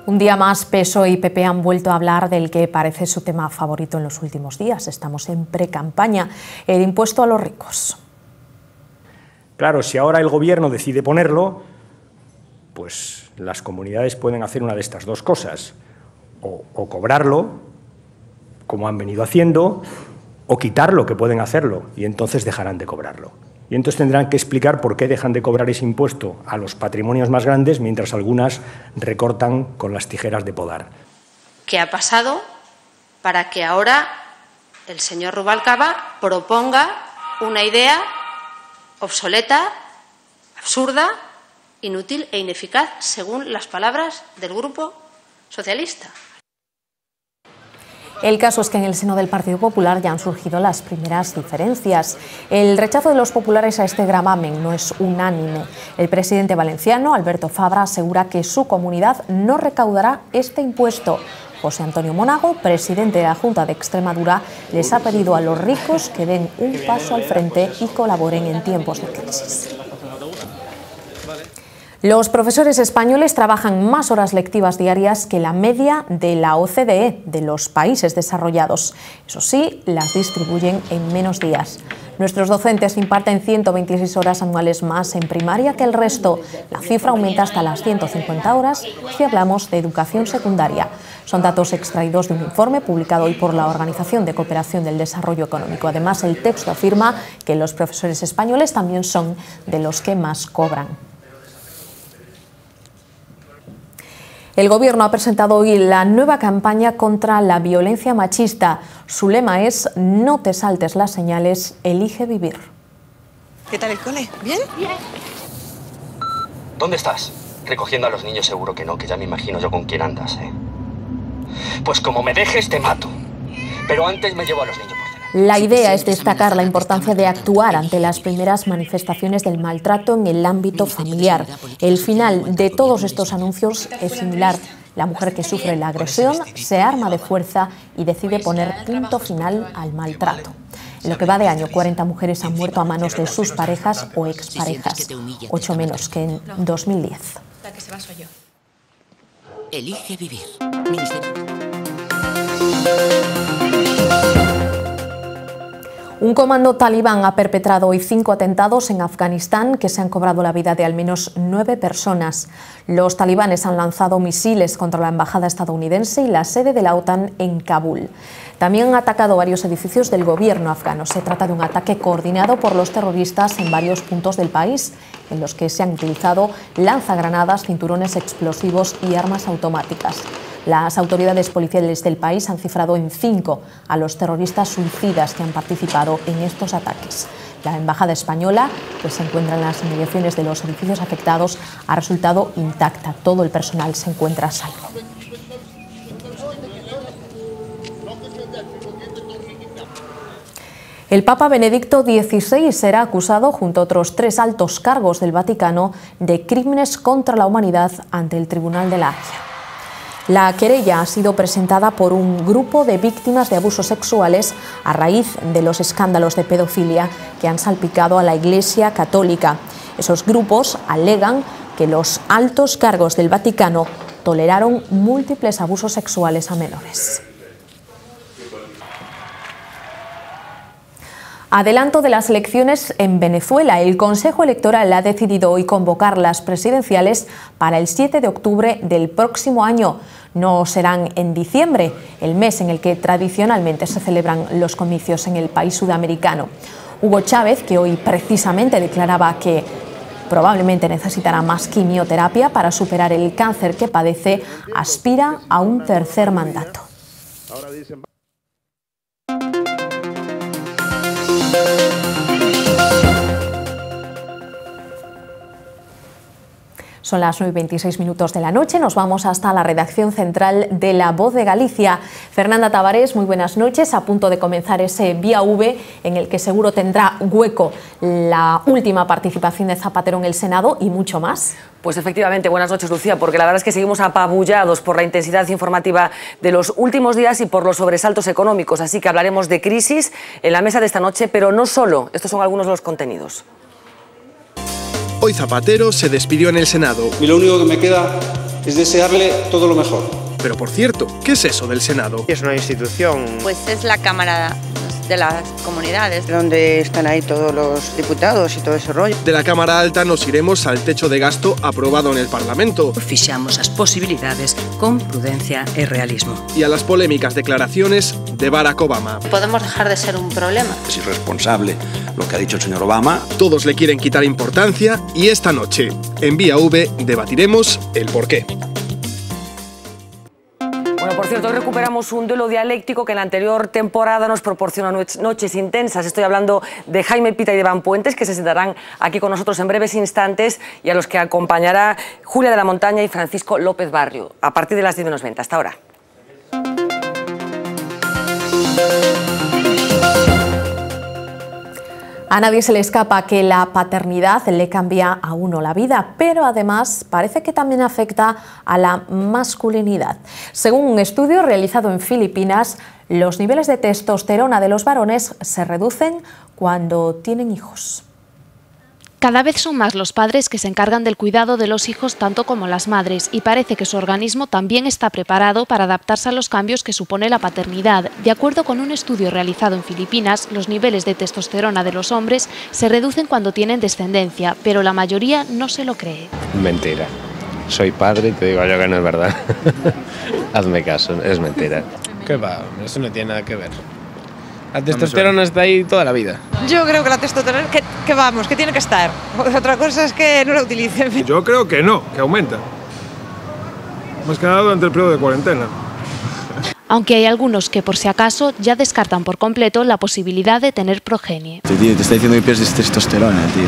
Un día más, PSOE y PP han vuelto a hablar del que parece su tema favorito en los últimos días. Estamos en pre-campaña, el impuesto a los ricos. Claro, si ahora el gobierno decide ponerlo, pues las comunidades pueden hacer una de estas dos cosas. O cobrarlo, como han venido haciendo, o quitarlo, que pueden hacerlo, y entonces dejarán de cobrarlo. Y entonces tendrán que explicar por qué dejan de cobrar ese impuesto a los patrimonios más grandes, mientras algunas recortan con las tijeras de podar. ¿Qué ha pasado para que ahora el señor Rubalcaba proponga una idea obsoleta, absurda, inútil e ineficaz, según las palabras del Grupo Socialista? El caso es que en el seno del Partido Popular ya han surgido las primeras diferencias. El rechazo de los populares a este gravamen no es unánime. El presidente valenciano, Alberto Fabra, asegura que su comunidad no recaudará este impuesto. José Antonio Monago, presidente de la Junta de Extremadura, les ha pedido a los ricos que den un paso al frente y colaboren en tiempos de crisis. Los profesores españoles trabajan más horas lectivas diarias que la media de la OCDE, de los países desarrollados. Eso sí, las distribuyen en menos días. Nuestros docentes imparten 126 horas anuales más en primaria que el resto. La cifra aumenta hasta las 150 horas si hablamos de educación secundaria. Son datos extraídos de un informe publicado hoy por la Organización de Cooperación del Desarrollo Económico. Además, el texto afirma que los profesores españoles también son de los que más cobran. El Gobierno ha presentado hoy la nueva campaña contra la violencia machista. Su lema es "No te saltes las señales, elige vivir". ¿Qué tal el cole? ¿Bien? Bien. ¿Dónde estás? Recogiendo a los niños seguro que no, que ya me imagino yo con quién andas, ¿eh? Pues como me dejes te mato. Pero antes me llevo a los niños. La idea es destacar la importancia de actuar ante las primeras manifestaciones del maltrato en el ámbito familiar. El final de todos estos anuncios es similar. La mujer que sufre la agresión se arma de fuerza y decide poner punto final al maltrato. En lo que va de año, 40 mujeres han muerto a manos de sus parejas o exparejas, 8 menos que en 2010. La que se va soy yo. Elige vivir. Un comando talibán ha perpetrado hoy 5 atentados en Afganistán que se han cobrado la vida de al menos 9 personas. Los talibanes han lanzado misiles contra la embajada estadounidense y la sede de la OTAN en Kabul. También han atacado varios edificios del gobierno afgano. Se trata de un ataque coordinado por los terroristas en varios puntos del país, en los que se han utilizado lanzagranadas, cinturones explosivos y armas automáticas. Las autoridades policiales del país han cifrado en 5 a los terroristas suicidas que han participado en estos ataques. La embajada española, que se encuentra en las inmediaciones de los edificios afectados, ha resultado intacta. Todo el personal se encuentra a salvo. El Papa Benedicto XVI será acusado, junto a otros 3 altos cargos del Vaticano, de crímenes contra la humanidad ante el Tribunal de la Haya. La querella ha sido presentada por un grupo de víctimas de abusos sexuales a raíz de los escándalos de pedofilia que han salpicado a la Iglesia Católica. Esos grupos alegan que los altos cargos del Vaticano toleraron múltiples abusos sexuales a menores. Adelanto de las elecciones en Venezuela. El Consejo Electoral ha decidido hoy convocar las presidenciales para el 7 de octubre del próximo año. No serán en diciembre, el mes en el que tradicionalmente se celebran los comicios en el país sudamericano. Hugo Chávez, que hoy precisamente declaraba que probablemente necesitará más quimioterapia para superar el cáncer que padece, aspira a un tercer mandato. Son las 9:26 de la noche, nos vamos hasta la redacción central de La Voz de Galicia. Fernanda Tavares, muy buenas noches, a punto de comenzar ese Vía V en el que seguro tendrá hueco la última participación de Zapatero en el Senado y mucho más. Pues efectivamente, buenas noches, Lucía, porque la verdad es que seguimos apabullados por la intensidad informativa de los últimos días y por los sobresaltos económicos, así que hablaremos de crisis en la mesa de esta noche, pero no solo, estos son algunos de los contenidos. Hoy Zapatero se despidió en el Senado. Y lo único que me queda es desearle todo lo mejor. Pero por cierto, ¿qué es eso del Senado? Es una institución. Pues es la Cámara de las Comunidades. Donde están ahí todos los diputados y todo ese rollo. De la Cámara Alta nos iremos al techo de gasto aprobado en el Parlamento. Fixamos as posibilidades con prudencia e realismo. Y a las polémicas declaraciones de Barack Obama. Podemos dejar de ser un problema. Es irresponsable lo que ha dicho el señor Obama. Todos le quieren quitar importancia y esta noche, en Vía V, debatiremos el porqué. Bueno, por cierto, hoy recuperamos un duelo dialéctico que en la anterior temporada nos proporcionó noches intensas. Estoy hablando de Jaime Pita y de Iván Puentes, que se sentarán aquí con nosotros en breves instantes, y a los que acompañará Julia de la Montaña y Francisco López Barrio, a partir de las 10:20. Hasta ahora. A nadie se le escapa que la paternidad le cambia a uno la vida, pero además parece que también afecta a la masculinidad. Según un estudio realizado en Filipinas, los niveles de testosterona de los varones se reducen cuando tienen hijos. Cada vez son más los padres que se encargan del cuidado de los hijos tanto como las madres, y parece que su organismo también está preparado para adaptarse a los cambios que supone la paternidad. De acuerdo con un estudio realizado en Filipinas, los niveles de testosterona de los hombres se reducen cuando tienen descendencia, pero la mayoría no se lo cree. Mentira. Soy padre y te digo yo que no es verdad. Hazme caso, es mentira. ¿Qué va? Eso no tiene nada que ver. La testosterona está ahí toda la vida. Yo creo que la testosterona, que vamos, que tiene que estar. Otra cosa es que no la utilicen. Yo creo que no, que aumenta. Más que nada durante el periodo de cuarentena. Aunque hay algunos que por si acaso ya descartan por completo la posibilidad de tener progenie. Tío, te está diciendo que pierdes testosterona, tío.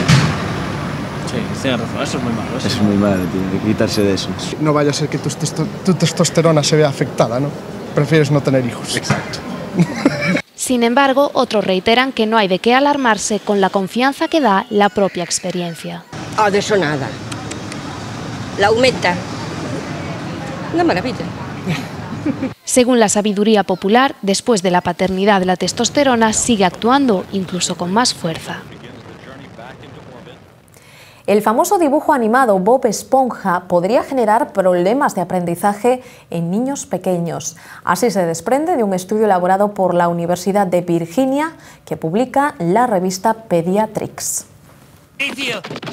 Sí, tienes razón, eso es muy malo. Eso es muy malo, tío, hay que quitarse de eso. No vaya a ser que tu testosterona se vea afectada, ¿no? Prefieres no tener hijos. Exacto. Sin embargo, otros reiteran que no hay de qué alarmarse con la confianza que da la propia experiencia. Ah, de eso nada. La aumenta. Una maravilla. Según la sabiduría popular, después de la paternidad, la testosterona sigue actuando incluso con más fuerza. El famoso dibujo animado Bob Esponja podría generar problemas de aprendizaje en niños pequeños. Así se desprende de un estudio elaborado por la Universidad de Virginia que publica la revista Pediatrics.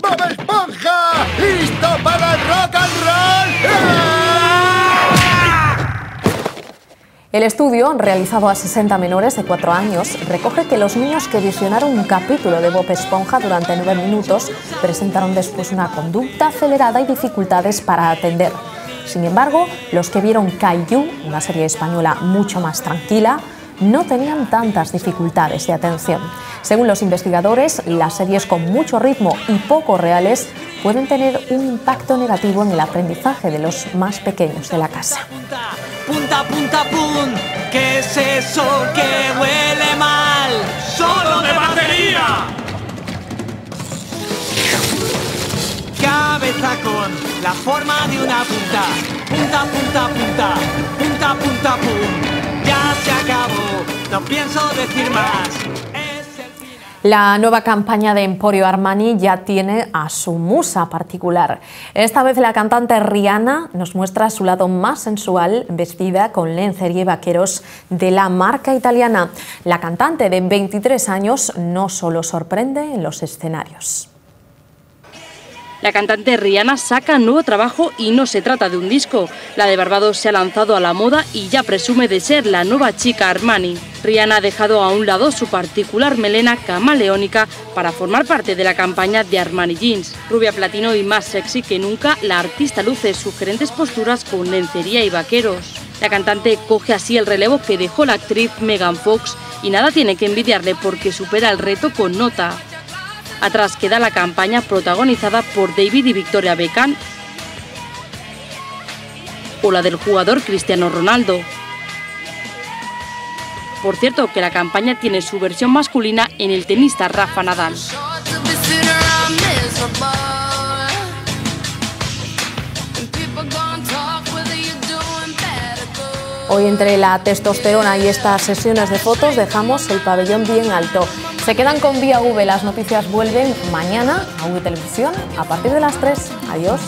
¡Bob Esponja! ¡Listo para el rock and roll! El estudio, realizado a 60 menores de 4 años, recoge que los niños que visionaron un capítulo de Bob Esponja durante 9 minutos presentaron después una conducta acelerada y dificultades para atender. Sin embargo, los que vieron Caillou, una serie española mucho más tranquila, no tenían tantas dificultades de atención. Según los investigadores, las series con mucho ritmo y poco reales pueden tener un impacto negativo en el aprendizaje de los más pequeños de la casa. Punta, punta, pun, ¿qué es eso que huele mal? Solo cabeza con la forma de una punta. Punta, punta, punta, punta, punta, pum. Ya se acabó, no pienso decir más. La nueva campaña de Emporio Armani ya tiene a su musa particular. Esta vez la cantante Rihanna nos muestra su lado más sensual, vestida con lencería y vaqueros de la marca italiana. La cantante de 23 años no solo sorprende en los escenarios. La cantante Rihanna saca nuevo trabajo y no se trata de un disco. La de Barbados se ha lanzado a la moda y ya presume de ser la nueva chica Armani. Rihanna ha dejado a un lado su particular melena camaleónica para formar parte de la campaña de Armani Jeans. Rubia platino y más sexy que nunca, la artista luce sugerentes posturas con lencería y vaqueros. La cantante coge así el relevo que dejó la actriz Megan Fox y nada tiene que envidiarle porque supera el reto con nota. Atrás queda la campaña protagonizada por David y Victoria Beckham o la del jugador Cristiano Ronaldo. Por cierto, que la campaña tiene su versión masculina en el tenista Rafa Nadal. Hoy entre la testosterona y estas sesiones de fotos dejamos el pabellón bien alto. Se quedan con Vía V, las noticias vuelven mañana a V Televisión a partir de las 3. Adiós.